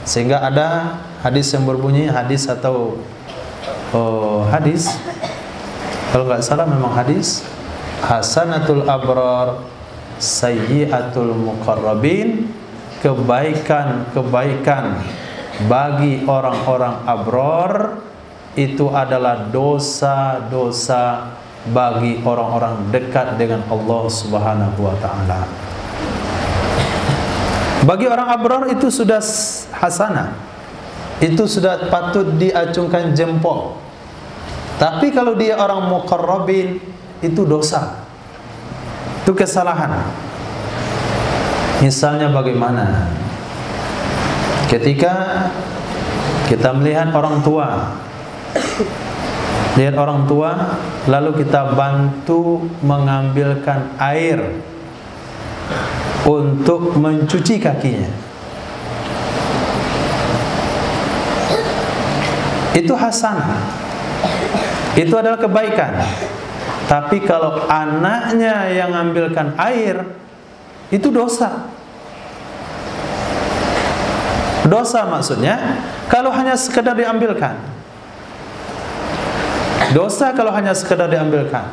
Speaker 2: Sehingga ada hadis yang berbunyi, hadis atau hadis, kalau nggak salah memang hadis, hasanatul abrar sayyiatul muqarrabin, kebaikan-kebaikan bagi orang-orang abrar itu adalah dosa-dosa bagi orang-orang dekat dengan Allah Subhanahu wa taala. Bagi orang abrar itu sudah hasanah, itu sudah patut diacungkan jempol. Tapi kalau dia orang muqarrabin, itu dosa, itu kesalahan. Misalnya bagaimana? Ketika kita melihat orang tua, lalu kita bantu mengambilkan air untuk mencuci kakinya, itu hasanah, itu adalah kebaikan. Tapi kalau anaknya yang ambilkan air, itu dosa. Dosa maksudnya kalau hanya sekedar diambilkan. Dosa kalau hanya sekedar diambilkan.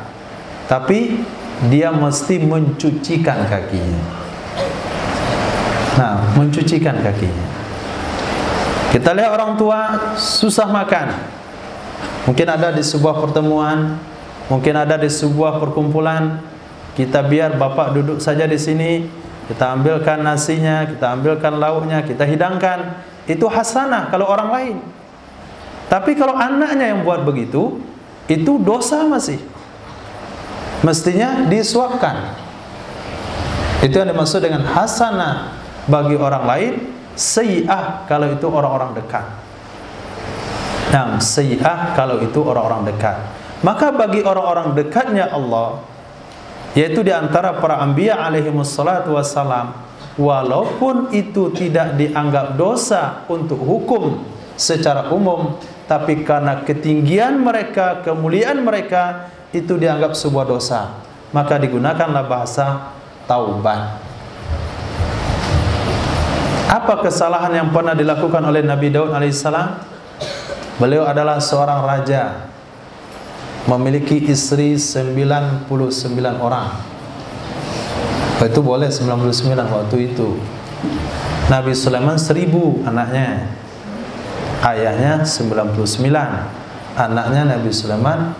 Speaker 2: Tapi dia mesti mencucikan kakinya. Nah, mencucikan kakinya. Kita lihat orang tua susah makan. Mungkin ada di sebuah pertemuan, mungkin ada di sebuah perkumpulan. Kita biar bapak duduk saja di sini, kita ambilkan nasinya, kita ambilkan lauknya, kita hidangkan. Itu hasanah kalau orang lain. Tapi kalau anaknya yang buat begitu, itu dosa masih. Mestinya disuapkan. Itu yang dimaksud dengan hasanah bagi orang lain, sayyi'ah kalau itu orang-orang dekat. Nah, sayyi'ah kalau itu orang-orang dekat. Maka bagi orang-orang dekatnya Allah, yaitu di antara para anbiya alaihimussalatu wassalam, walaupun itu tidak dianggap dosa untuk hukum secara umum, tapi karena ketinggian mereka, kemuliaan mereka, itu dianggap sebuah dosa, maka digunakanlah bahasa taubat. Apa kesalahan yang pernah dilakukan oleh Nabi Daud alaihissalam? Beliau adalah seorang raja, memiliki istri 99 orang. Itu boleh 99 waktu itu. Nabi Sulaiman 1000 anaknya, ayahnya 99, anaknya Nabi Sulaiman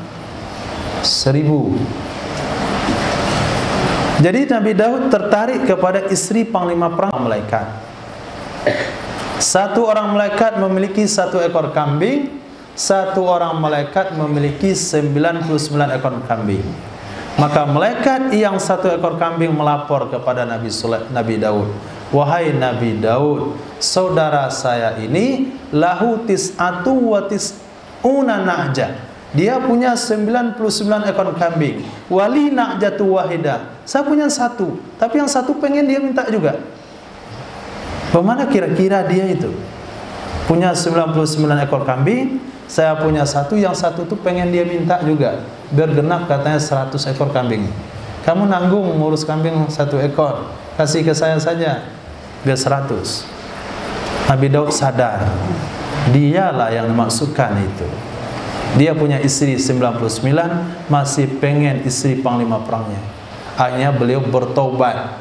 Speaker 2: 1000. Jadi Nabi Daud tertarik kepada istri panglima perang malaikat. Satu orang malaikat memiliki 1 ekor kambing, satu orang malaikat memiliki 99 ekor kambing. Maka malaikat yang 1 ekor kambing melapor kepada Nabi Daud, wahai Nabi Daud, saudara saya ini lahu tis'atu wa tis'una na'jah, dia punya 99 ekor kambing. Wali na'jatu wahidah, saya punya satu, tapi yang satu pengen dia minta juga. Bagaimana kira-kira dia itu? Punya 99 ekor kambing, saya punya satu, yang satu tuh pengen dia minta juga. Biar genap katanya 100 ekor kambing. Kamu nanggung ngurus kambing 1 ekor, kasih ke saya saja, biar 100. Nabi Daud sadar, dialah yang dimaksudkan itu. Dia punya istri 99, masih pengen istri panglima perangnya. Akhirnya beliau bertobat,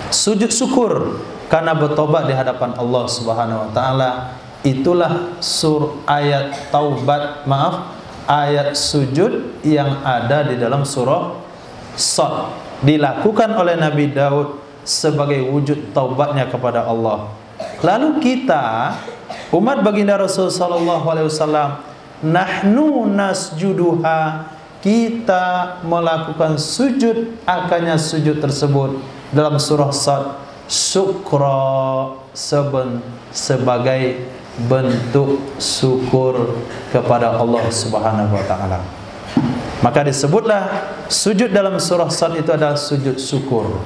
Speaker 2: sujud syukur karena bertobat di hadapan Allah Subhanahu wa taala. Itulah ayat taubat, ayat sujud yang ada di dalam surah Shad, dilakukan oleh Nabi Daud sebagai wujud taubatnya kepada Allah. Lalu kita, umat baginda Rasul sallallahu alaihi wasallam, nahnu nasjuduha, kita melakukan sujud akannya sujud tersebut dalam surah Shad, syukra, sebagai bentuk syukur kepada Allah Subhanahu wa taala. Maka disebutlah sujud dalam surah Shad itu adalah sujud syukur.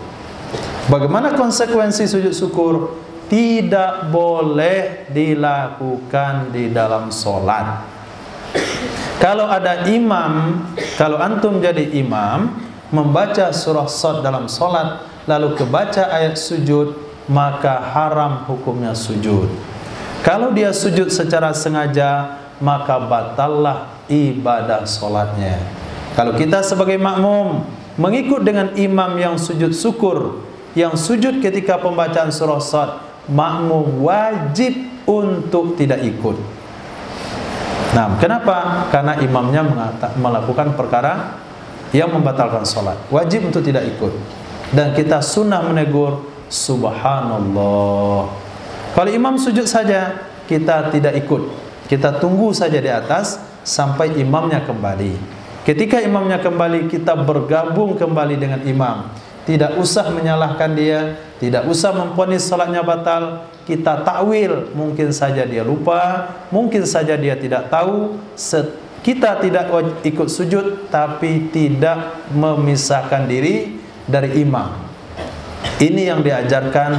Speaker 2: Bagaimana konsekuensi sujud syukur? Tidak boleh dilakukan di dalam solat. Kalau ada imam, kalau antum jadi imam membaca surah Shad dalam solat, lalu kebaca ayat sujud, maka haram hukumnya sujud. Kalau dia sujud secara sengaja, maka batallah ibadah solatnya. Kalau kita sebagai makmum mengikut dengan imam yang sujud syukur, yang sujud ketika pembacaan surah Shad, makmum wajib untuk tidak ikut. Nah, kenapa? Karena imamnya melakukan perkara yang membatalkan solat, wajib untuk tidak ikut. Dan kita sunnah menegur, subhanallah. Kalau imam sujud saja, kita tidak ikut, kita tunggu saja di atas sampai imamnya kembali. Ketika imamnya kembali, kita bergabung kembali dengan imam. Tidak usah menyalahkan dia, tidak usah memvonis salatnya batal. Kita takwil, mungkin saja dia lupa, mungkin saja dia tidak tahu. Kita tidak ikut sujud, tapi tidak memisahkan diri dari imam. Ini yang diajarkan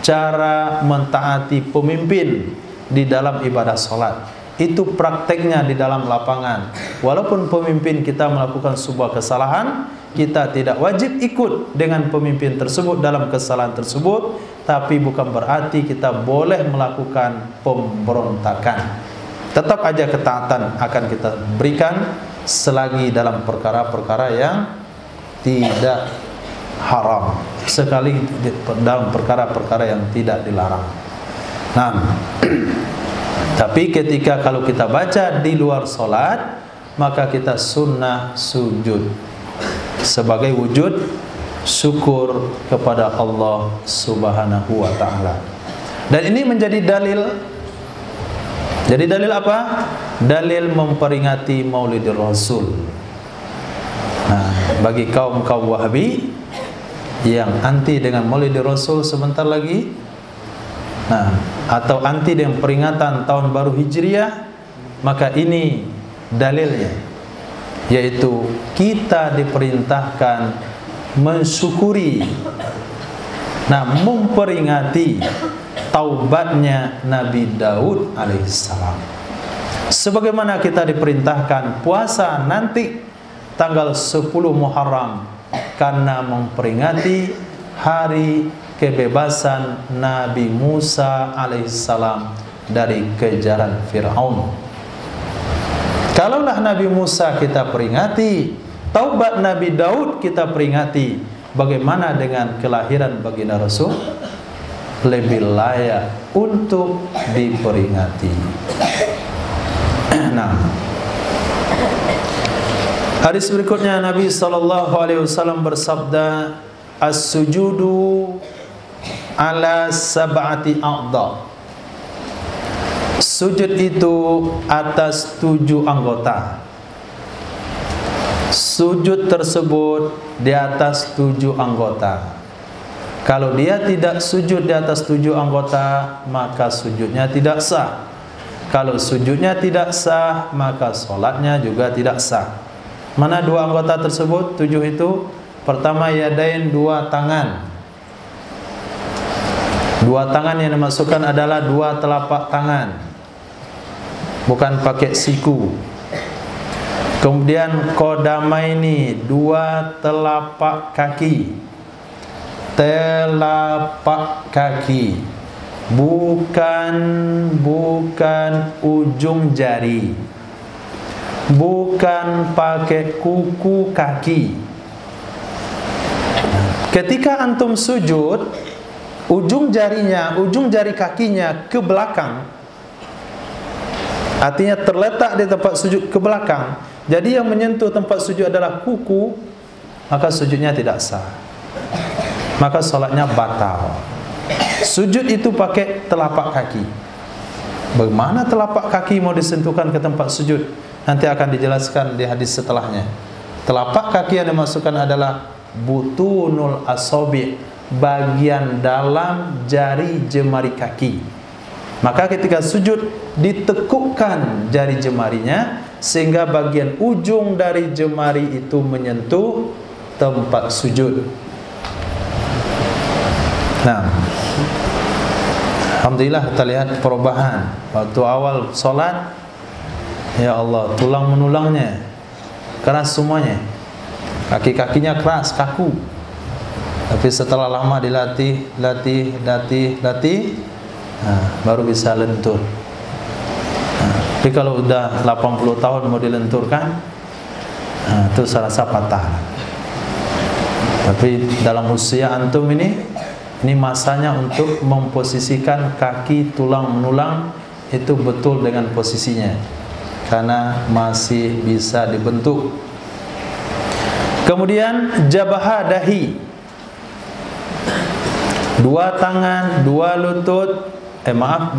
Speaker 2: cara mentaati pemimpin di dalam ibadah salat. Itu prakteknya di dalam lapangan. Walaupun pemimpin kita melakukan sebuah kesalahan, kita tidak wajib ikut dengan pemimpin tersebut dalam kesalahan tersebut, tapi bukan berarti kita boleh melakukan pemberontakan. Tetap aja ketaatan akan kita berikan selagi dalam perkara-perkara yang tidak haram, sekali dalam perkara-perkara yang tidak dilarang. Nah, tapi ketika kalau kita baca di luar solat, maka kita sunnah sujud sebagai wujud syukur kepada Allah Subhanahu wa taala. Dan ini menjadi dalil. Jadi dalil apa? Dalil memperingati Maulidur Rasul. Nah, bagi kaum-kaum Wahabi yang anti dengan Maulidur Rasul sebentar lagi, nah, atau anti dengan peringatan tahun baru Hijriah, maka ini dalilnya, yaitu kita diperintahkan mensyukuri, nah, memperingati taubatnya Nabi Daud alaihissalam. Sebagaimana kita diperintahkan puasa nanti tanggal 10 Muharram karena memperingati hari kebebasan Nabi Musa alaihissalam dari kejaran Fir'aun. Kalaulah Nabi Musa kita peringati, taubat Nabi Daud kita peringati, bagaimana dengan kelahiran baginda Rasul? Lebih layak untuk diperingati. Nah, hadis berikutnya Nabi SAW bersabda, as-sujudu ala sab'ati a'dha. Sujud itu atas 7 anggota. Sujud tersebut di atas 7 anggota. Kalau dia tidak sujud di atas 7 anggota, maka sujudnya tidak sah. Kalau sujudnya tidak sah, maka solatnya juga tidak sah. Mana dua anggota tersebut? 7 itu. Pertama, yadain, dua tangan. Dua tangan yang dimasukkan adalah dua telapak tangan, bukan pakai siku. Kemudian qadamaini, dua telapak kaki. Telapak kaki, bukan ujung jari, bukan pakai kuku kaki. Ketika antum sujud, ujung jari kakinya ke belakang, artinya terletak di tempat sujud ke belakang. Jadi yang menyentuh tempat sujud adalah kuku, maka sujudnya tidak sah, maka solatnya batal. Sujud itu pakai telapak kaki. Bagaimana telapak kaki mau disentuhkan ke tempat sujud? Nanti akan dijelaskan di hadis setelahnya. Telapak kaki yang dimasukkan adalah butunul asabi', bagian dalam jari jemari kaki. Maka ketika sujud ditekukkan jari jemarinya sehingga bagian ujung dari jemari itu menyentuh tempat sujud. Nah, alhamdulillah kita lihat perubahan. Waktu awal sholat, ya Allah, tulang menulangnya keras semuanya, kaki-kakinya keras, kaku. Tapi setelah lama dilatih, baru bisa lentur. Tapi kalau udah 80 tahun mau dilenturkan, itu saya rasa patah. Tapi dalam usia antum ini masanya untuk memposisikan kaki tulang menulang itu betul dengan posisinya, karena masih bisa dibentuk. Kemudian jabah dahi, dua tangan, dua lutut,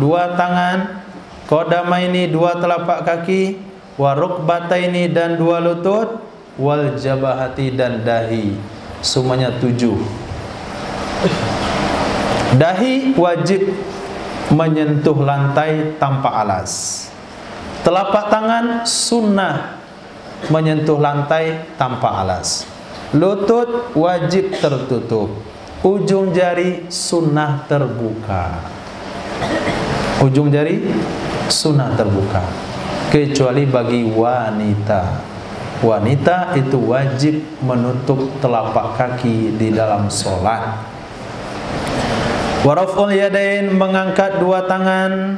Speaker 2: dua tangan, qadamaini, dua telapak kaki, wa rukbataini, dan dua lutut, wal jabahati, dan dahi. Semuanya 7. Dahi wajib menyentuh lantai tanpa alas. Telapak tangan sunnah menyentuh lantai tanpa alas. Lutut wajib tertutup. Ujung jari sunnah terbuka. Ujung jari sunnah terbuka, kecuali bagi wanita. Wanita itu wajib menutup telapak kaki di dalam sholat. Waraful yadain, mengangkat dua tangan.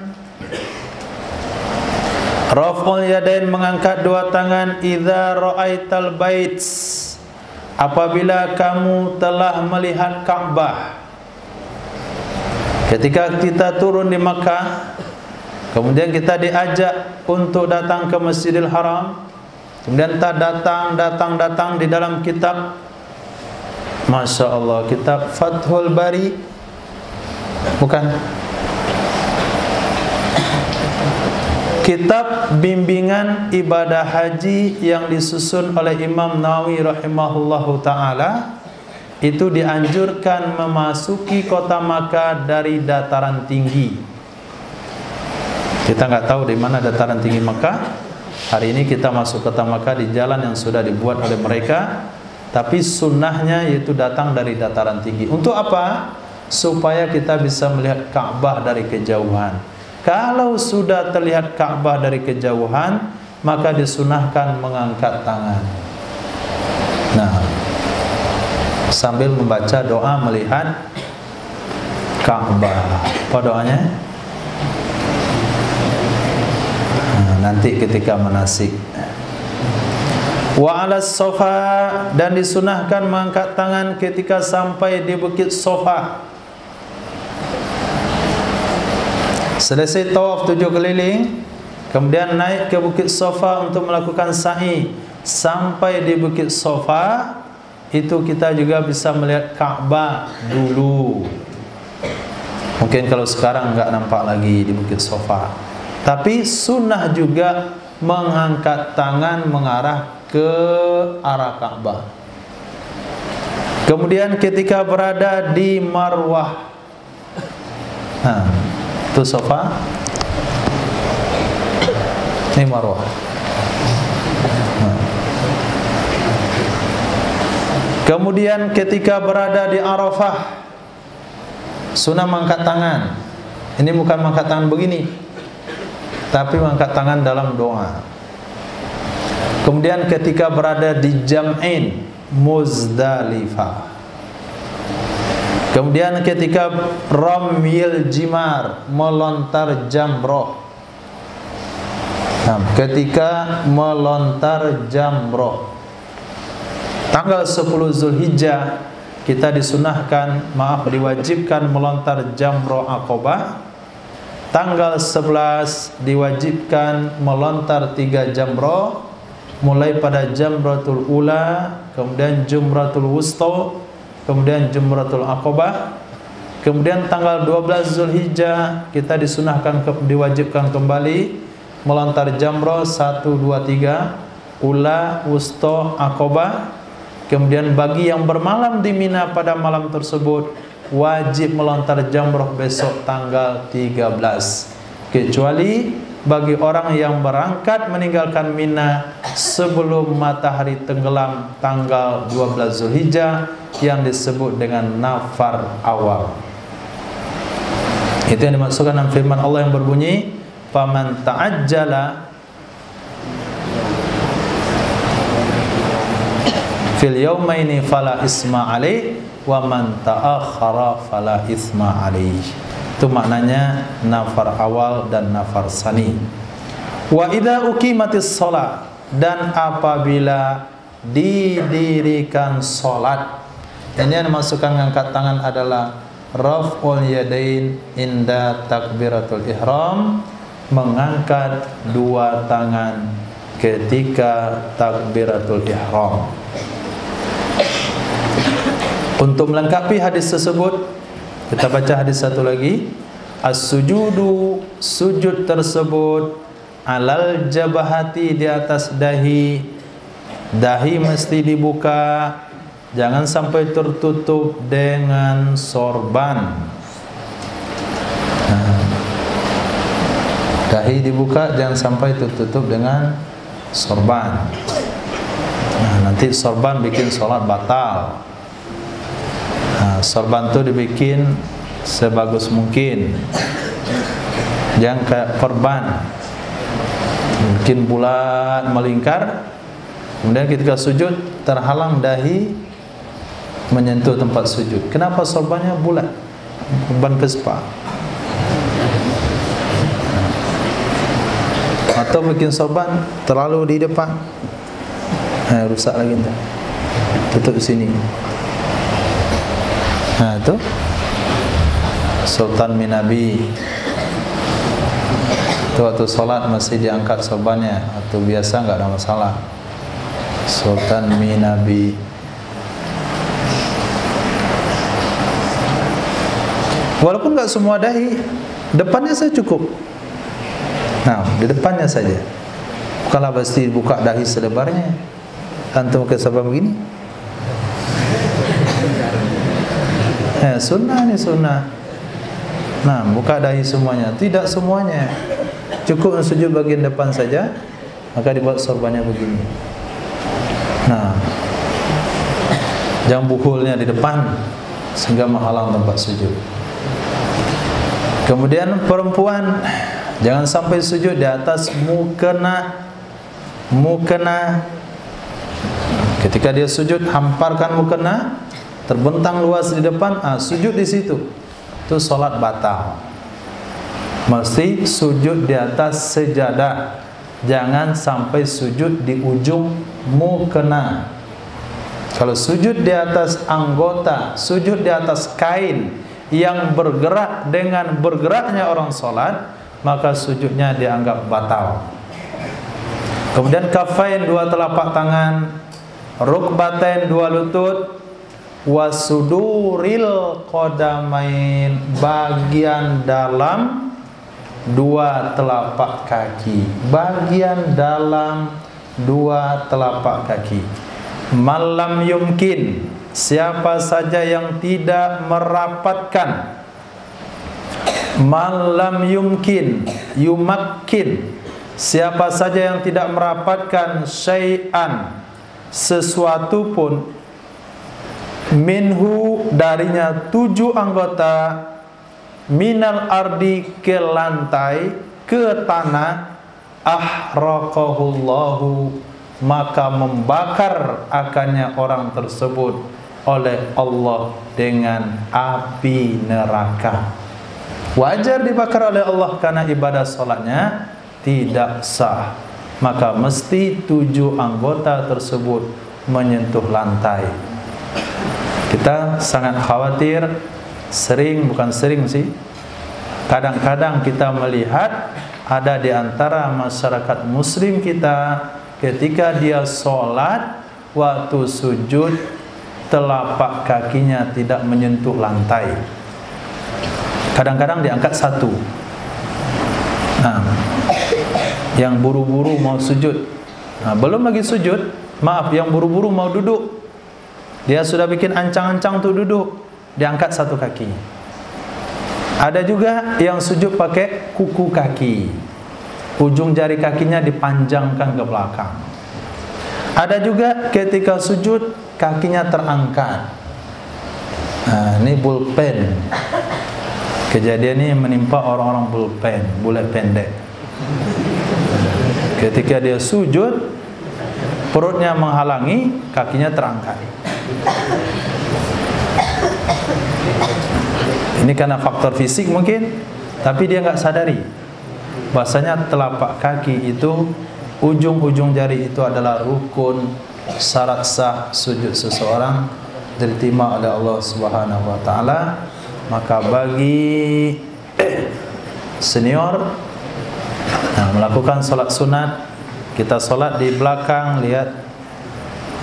Speaker 2: Raful yadain, mengangkat dua tangan. Idza ra'aital bait, apabila kamu telah melihat Ka'bah. Ketika kita turun di Makkah, kemudian kita diajak untuk datang ke Masjidil Haram, kemudian kita datang di dalam kitab, Masya Allah, kitab Fathul Bari, bukan, kitab bimbingan ibadah haji yang disusun oleh Imam Nawawi rahimahullahu ta'ala, itu dianjurkan memasuki kota Makkah dari dataran tinggi. Kita nggak tahu di mana dataran tinggi Makkah. Hari ini kita masuk kota Makkah di jalan yang sudah dibuat oleh mereka, tapi sunnahnya yaitu datang dari dataran tinggi. Untuk apa? Supaya kita bisa melihat Ka'bah dari kejauhan. Kalau sudah terlihat Ka'bah dari kejauhan, maka disunahkan mengangkat tangan. Nah, sambil membaca doa melihat Ka'bah. Apa doanya? Nanti ketika manasik. Wa 'alas sofa, dan disunahkan mengangkat tangan ketika sampai di bukit Sofa. Selesai tawaf 7 keliling, kemudian naik ke bukit Sofa untuk melakukan sa'i. Sampai di bukit Sofa, itu kita juga bisa melihat Ka'bah dulu. Mungkin kalau sekarang nggak nampak lagi di bukit Sofa. Tapi sunnah juga mengangkat tangan mengarah ke arah Ka'bah. Kemudian ketika berada di Marwah, itu Sofa. Ini marwah. Kemudian ketika berada di Arafah, sunnah mengangkat tangan. Ini bukan mengangkat tangan begini, tapi mengangkat tangan dalam doa. Kemudian ketika berada di Jam'in, Muzdalifah. Kemudian ketika Ramyil Jimar, melontar jamroh. Nah, ketika melontar jamroh, tanggal 10 Zulhijjah kita disunahkan, diwajibkan melontar jamroh Aqabah. Tanggal 11 diwajibkan melontar 3 jamroh, mulai pada jamratul ula, kemudian jumratul wusta, kemudian jumratul Aqabah. Kemudian tanggal 12 Zulhijjah kita disunahkan, diwajibkan kembali melontar jamroh 1, 2, 3, ula, wusta, Aqabah. Kemudian bagi yang bermalam di Mina pada malam tersebut wajib melontar jamroh besok tanggal 13, kecuali bagi orang yang berangkat meninggalkan Mina sebelum matahari tenggelam tanggal 12 Zulhijjah yang disebut dengan nafar awal. Itu yang dimaksudkan dalam firman Allah yang berbunyi, "Faman ta'ajjala fil yaumaini fala isma alaih wa man ta'akhkhara fala isma alaih." Itu maknanya nafar awal dan nafar sani. Wa idza uqimatis shalah, dan apabila didirikan salat. Ini yang dimaksudkan mengangkat tangan adalah raf'ul yadain inda takbiratul ihram, mengangkat dua tangan ketika takbiratul ihram. Untuk melengkapi hadis tersebut, kita baca hadis satu lagi. As-sujudu, sujud tersebut, alal jabahati, di atas dahi. Dahi mesti dibuka, jangan sampai tertutup dengan sorban. Dahi dibuka, jangan sampai tertutup dengan sorban. Nanti sorban bikin sholat batal. Sorban itu dibikin sebagus mungkin, jangan kayak perban, bikin bulat melingkar. Kemudian ketika sujud terhalang dahi menyentuh tempat sujud. Kenapa sorbannya bulat? Perban vespa. Atau bikin sorban terlalu di depan, rusak lagi entah. Tutup sini. Nah, itu Sultan Minabi itu waktu sholat masih diangkat sorbannya, atau biasa nggak ada masalah. Sultan Minabi. Walaupun nggak semua dahi, depannya saya cukup. Nah, di depannya saja. Bukanlah pasti buka dahi selebarnya. Antum ke sorban begini. Sunnah ini sunnah. Nah, buka dahi semuanya. Tidak semuanya. Cukup sujud bagian depan saja, maka dibuat sorbannya begini. Nah, jangan buhulnya di depan sehingga menghalang tempat sujud. Kemudian perempuan jangan sampai sujud di atas mukena. Ketika dia sujud, hamparkan mukena, terbentang luas di depan, sujud di situ, itu sholat batal. Mesti sujud di atas sejadah, jangan sampai sujud di ujung mukena. Kalau sujud di atas anggota, sujud di atas kain yang bergerak dengan bergeraknya orang sholat, maka sujudnya dianggap batal. Kemudian kafain, dua telapak tangan, rukbatain, dua lutut, wasuduril qadamain, bagian dalam dua telapak kaki, bagian dalam dua telapak kaki. Malam yumkin, siapa saja yang tidak merapatkan. Malam yumkin, yumakin, siapa saja yang tidak merapatkan syai'an, sesuatu pun, minhu, darinya 7 anggota, minal ardi, ke lantai, ke tanah, ahraqahullahu, maka membakar akannya orang tersebut oleh Allah dengan api neraka. Wajar dibakar oleh Allah karena ibadah solatnya tidak sah, maka mesti 7 anggota tersebut menyentuh lantai. Kita sangat khawatir, bukan sering sih, kadang-kadang kita melihat ada di antara masyarakat muslim kita, ketika dia sholat, waktu sujud, telapak kakinya tidak menyentuh lantai. Kadang-kadang diangkat 1. Nah, yang buru-buru mau sujud, belum lagi sujud, yang buru-buru mau duduk, dia sudah bikin ancang-ancang tuh duduk, diangkat 1 kaki. Ada juga yang sujud pakai kuku kaki, ujung jari kakinya dipanjangkan ke belakang. Ada juga ketika sujud kakinya terangkat. Nah, ini pulpen. Kejadian ini menimpa orang-orang bule pendek. Ketika dia sujud, perutnya menghalangi, kakinya terangkat. Ini karena faktor fisik mungkin, tapi dia nggak sadari bahasanya telapak kaki itu, ujung-ujung jari itu adalah rukun, syarat sah sujud seseorang diterima oleh Allah Subhanahu wa taala. Maka bagi senior melakukan salat sunat, kita salat di belakang, lihat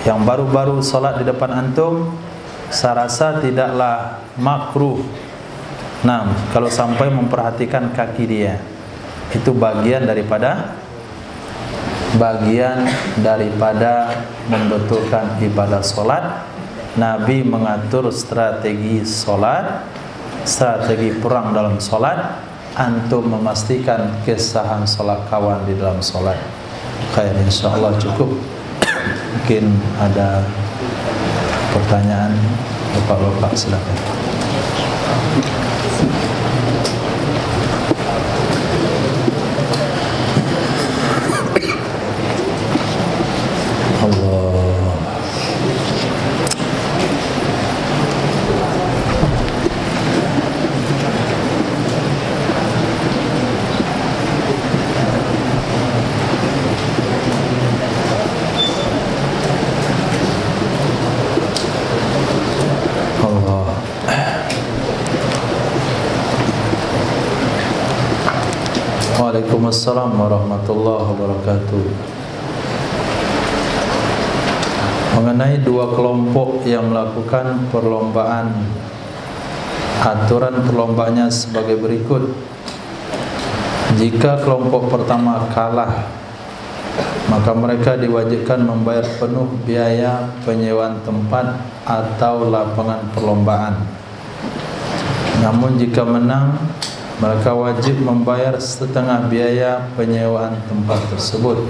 Speaker 2: yang baru-baru salat di depan antum, saya rasa tidaklah makruh. Nah, kalau sampai memperhatikan kaki dia, itu bagian daripada membetulkan ibadah solat. Nabi mengatur strategi solat, strategi perang dalam solat, antum memastikan kesahan solat kawan di dalam solat. Khair, insyaallah cukup. Mungkin ada pertanyaan, Bapak-bapak silakan. Waalaikumsalam warahmatullahi wabarakatuh. Mengenai 2 kelompok yang melakukan perlombaan, aturan perlombaannya sebagai berikut. Jika kelompok pertama kalah, maka mereka diwajibkan membayar penuh biaya penyewaan tempat atau lapangan perlombaan. Namun jika menang, mereka wajib membayar setengah biaya penyewaan tempat tersebut.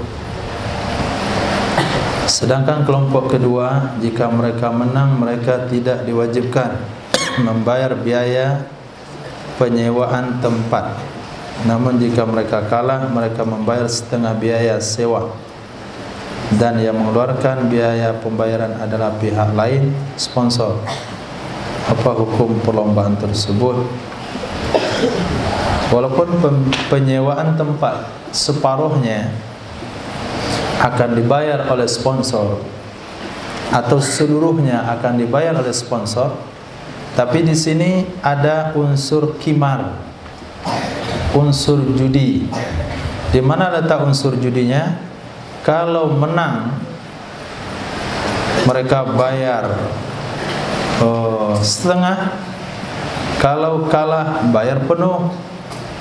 Speaker 2: Sedangkan kelompok kedua, jika mereka menang, mereka tidak diwajibkan membayar biaya penyewaan tempat. Namun jika mereka kalah, mereka membayar setengah biaya sewa. Dan yang mengeluarkan biaya pembayaran adalah pihak lain, sponsor. Apa hukum perlombaan tersebut? Walaupun penyewaan tempat separuhnya akan dibayar oleh sponsor atau seluruhnya akan dibayar oleh sponsor, tapi di sini ada unsur qimar, unsur judi. Di mana letak unsur judinya? Kalau menang, mereka bayar setengah. Kalau kalah, bayar penuh.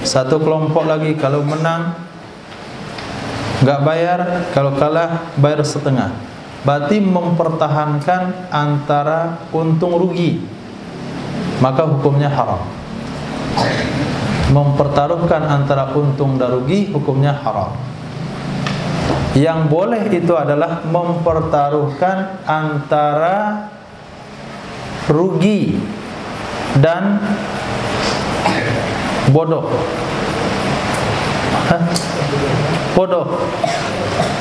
Speaker 2: Satu kelompok lagi kalau menang enggak bayar, kalau kalah bayar setengah. Berarti mempertahankan antara untung rugi, maka hukumnya haram. Mempertaruhkan antara untung dan rugi, hukumnya haram. Yang boleh itu adalah mempertaruhkan antara rugi dan bodoh. Bodoh.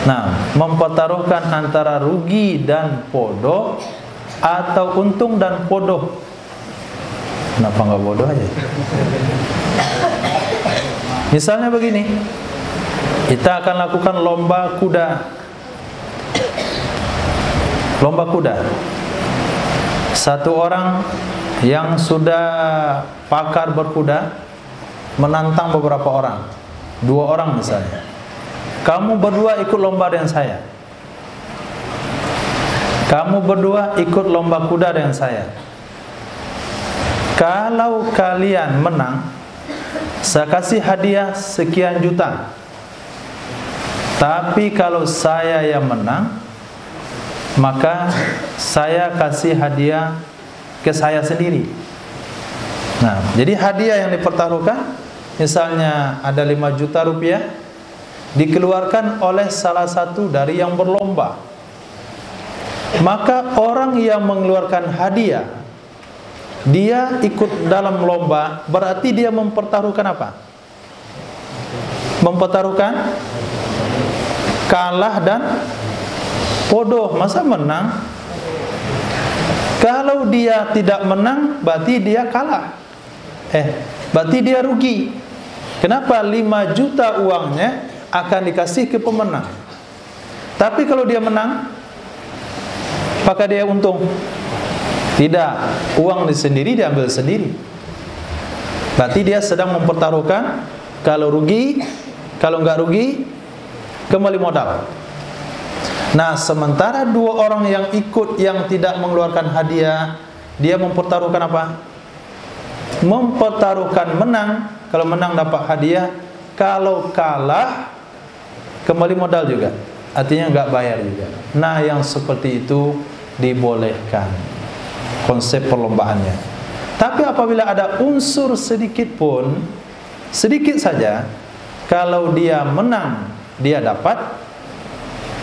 Speaker 2: Nah, mempertaruhkan antara rugi dan bodoh atau untung dan bodoh. Kenapa nggak bodoh aja? Misalnya begini, kita akan lakukan lomba kuda. Lomba kuda. Satu orang yang sudah pakar berkuda menantang beberapa orang, 2 orang misalnya. Kamu berdua ikut lomba dengan saya. Kamu berdua ikut lomba kuda dengan saya. Kalau kalian menang, saya kasih hadiah sekian juta. Tapi kalau saya yang menang, maka saya kasih hadiah ke saya sendiri. Nah, jadi hadiah yang dipertaruhkan, misalnya ada 5 juta rupiah, dikeluarkan oleh salah satu dari yang berlomba. Maka orang yang mengeluarkan hadiah, dia ikut dalam lomba, berarti dia mempertaruhkan apa? Mempertaruhkan kalah dan bodoh. Masa menang? Kalau dia tidak menang, berarti dia kalah. Berarti dia rugi. Kenapa? 5 juta uangnya akan dikasih ke pemenang. Tapi kalau dia menang, apakah dia untung? Tidak. Uang sendiri diambil sendiri. Berarti dia sedang mempertaruhkan. Kalau rugi, kalau nggak rugi, kembali modal. Nah, sementara 2 orang yang ikut yang tidak mengeluarkan hadiah, dia mempertaruhkan apa? Mempertaruhkan menang. Kalau menang dapat hadiah, kalau kalah kembali modal juga. Artinya nggak bayar juga. Nah, yang seperti itu dibolehkan konsep perlombaannya. Tapi apabila ada unsur sedikit pun, sedikit saja, kalau dia menang dia dapat,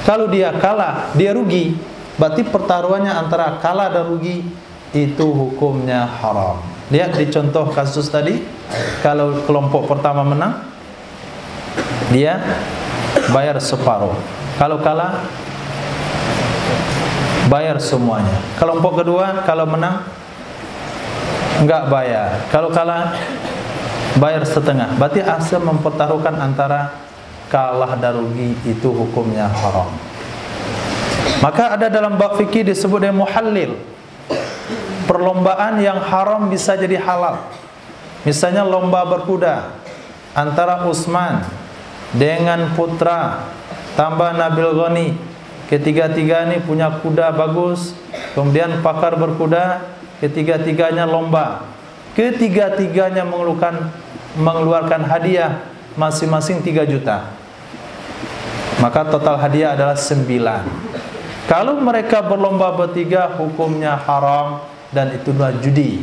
Speaker 2: kalau dia kalah dia rugi. Berarti pertaruhannya antara kalah dan rugi itu hukumnya haram. Lihat di contoh kasus tadi, kalau kelompok pertama menang, dia bayar separuh. Kalau kalah, bayar semuanya. Kelompok kedua, kalau menang, enggak bayar. Kalau kalah, bayar setengah. Berarti asal mempertaruhkan antara kalah dan rugi, itu hukumnya haram. Maka ada dalam bab fikih disebut dengan muhallil. Perlombaan yang haram bisa jadi halal. Misalnya lomba berkuda antara Utsman dengan putra tambah Nabil Ghani. Ketiga-tiga ini punya kuda bagus, kemudian pakar berkuda, ketiga-tiganya lomba. Ketiga-tiganya mengeluarkan hadiah masing-masing 3 juta. Maka total hadiah adalah 9. Kalau mereka berlomba bertiga, hukumnya haram dan itu adalah judi.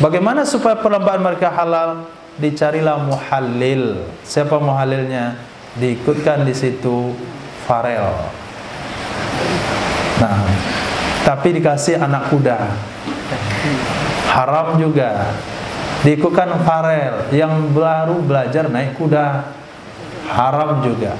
Speaker 2: Bagaimana supaya perlombaan mereka halal? Dicarilah muhallil. Siapa muhallilnya? Diikutkan di situ farel. Nah, tapi dikasih anak kuda. Haram juga. Diikutkan farel yang baru belajar naik kuda. Haram juga.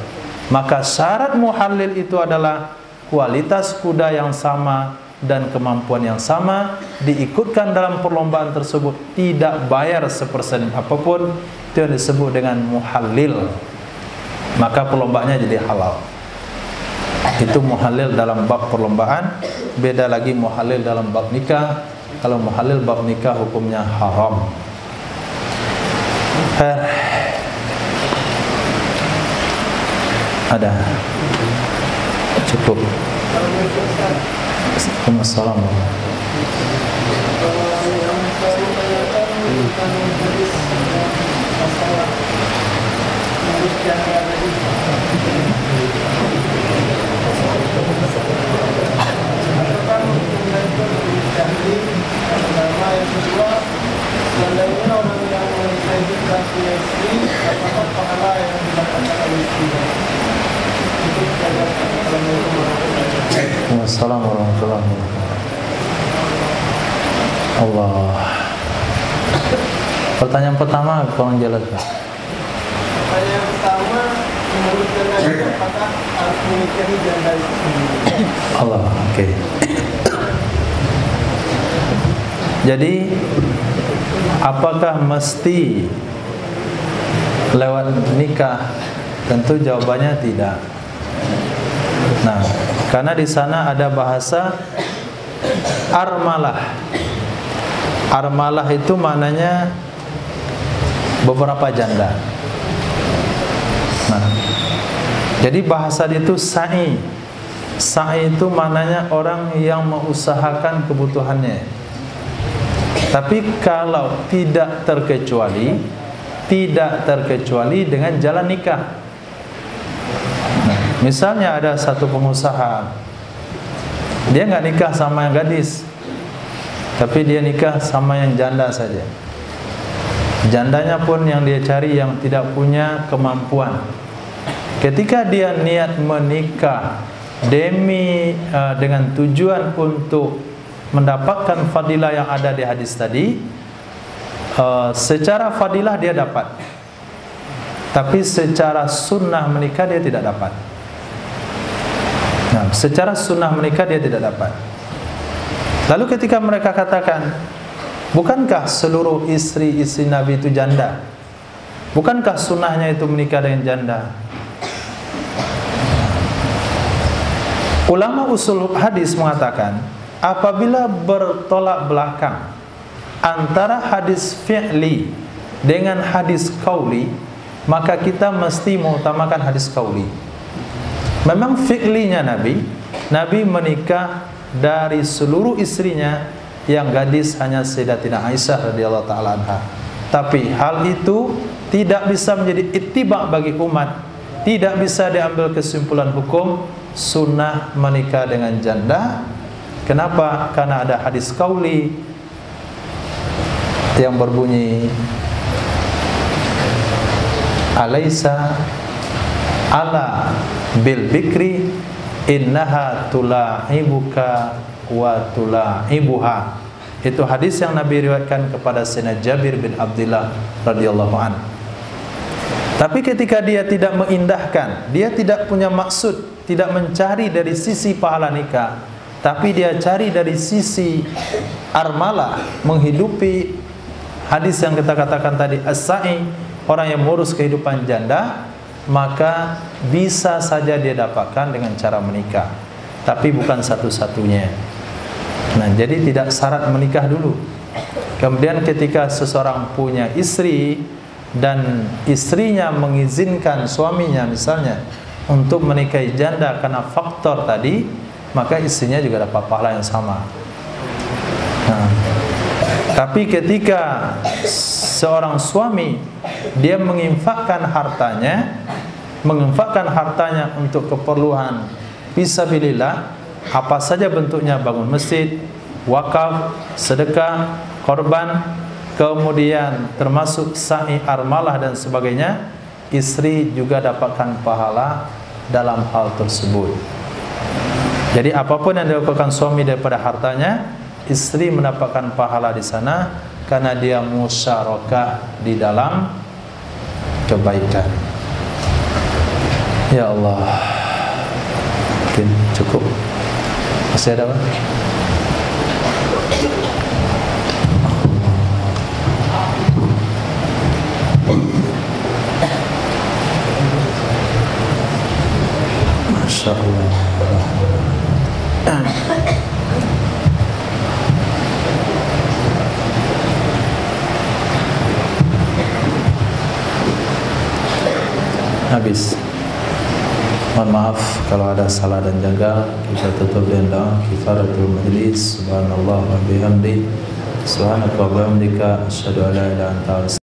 Speaker 2: Maka syarat muhallil itu adalah kualitas kuda yang sama dan kemampuan yang sama, diikutkan dalam perlombaan tersebut, tidak bayar sepersen apapun, itu yang disebut dengan muhallil. Maka perlombaannya jadi halal. Itu muhallil dalam bab perlombaan. Beda lagi muhallil dalam bab nikah. Kalau muhallil bab nikah hukumnya haram. Ada cukup. Assalamualaikum. Waalaikumsalam warahmatullahi wabarakatuh. Allah. Pertanyaan pertama, tolong jelaskan.
Speaker 3: Pertanyaan pertama, menurut Nabi apakah harus menikahi janda itu sendiri?
Speaker 2: Allah, oke. Jadi, apakah mesti lewat nikah? Tentu jawabannya tidak. Nah, karena di sana ada bahasa armalah. Armalah itu maknanya beberapa janda. Nah, jadi bahasa itu sa'i. Sa'i itu maknanya orang yang mengusahakan kebutuhannya. Tapi kalau tidak terkecuali dengan jalan nikah. Nah, misalnya ada satu pengusaha, dia nggak nikah sama yang gadis, tapi dia nikah sama yang janda saja. Jandanya pun yang dia cari yang tidak punya kemampuan. Ketika dia niat menikah dengan tujuan untuk mendapatkan fadilah yang ada di hadis tadi, secara fadilah dia dapat, tapi secara sunnah menikah dia tidak dapat. Nah, secara sunnah menikah dia tidak dapat. Lalu ketika mereka katakan, bukankah seluruh istri-istri Nabi itu janda? Bukankah sunnahnya itu menikah dengan janda? Ulama usul hadis mengatakan, apabila bertolak belakang antara hadis fi'li dengan hadis qauli, maka kita mesti mengutamakan hadis qauli. Memang fi'linya Nabi menikah dari seluruh istrinya, yang gadis hanya Sayyidatina Aisyah radhiyallahu taala anha. Tapi hal itu tidak bisa menjadi ittiba bagi umat, tidak bisa diambil kesimpulan hukum sunnah menikah dengan janda. Kenapa? Karena ada hadis qauli yang berbunyi, alaisa ala bil bikri innaha tula'ibuka wa tula'ibuha. Itu hadis yang Nabi riwayatkan kepada Sayyidina Jabir bin Abdullah radhiyallahu an. Tapi ketika dia tidak mengindahkan, dia tidak punya maksud, tidak mencari dari sisi pahala nikah, tapi dia cari dari sisi armalah, menghidupi hadis yang kita katakan tadi, as-sa'i, orang yang mengurus kehidupan janda, maka bisa saja dia dapatkan dengan cara menikah, tapi bukan satu-satunya. Nah, jadi tidak syarat menikah dulu. Kemudian ketika seseorang punya istri dan istrinya mengizinkan suaminya misalnya untuk menikahi janda karena faktor tadi, maka istrinya juga dapat pahala yang sama. Nah, tapi ketika seorang suami dia menginfakkan hartanya untuk keperluan fisabilillah, apa saja bentuknya, bangun masjid, wakaf, sedekah, korban, kemudian termasuk sa'i, armalah dan sebagainya, istri juga dapatkan pahala dalam hal tersebut. Jadi apapun yang dilakukan suami daripada hartanya, istri mendapatkan pahala di sana karena dia musyarakah di dalam kebaikan. Ya Allah, mungkin cukup. Masih ada apa? Masya Allah. Habis. Mohon maaf kalau ada salah dan janggal. Kita tutup dengan doa kifaratul majlis. Subhanallah wa bihamdi. Subhanaka wa bihamdika. Asyhadu an la ilaha illa anta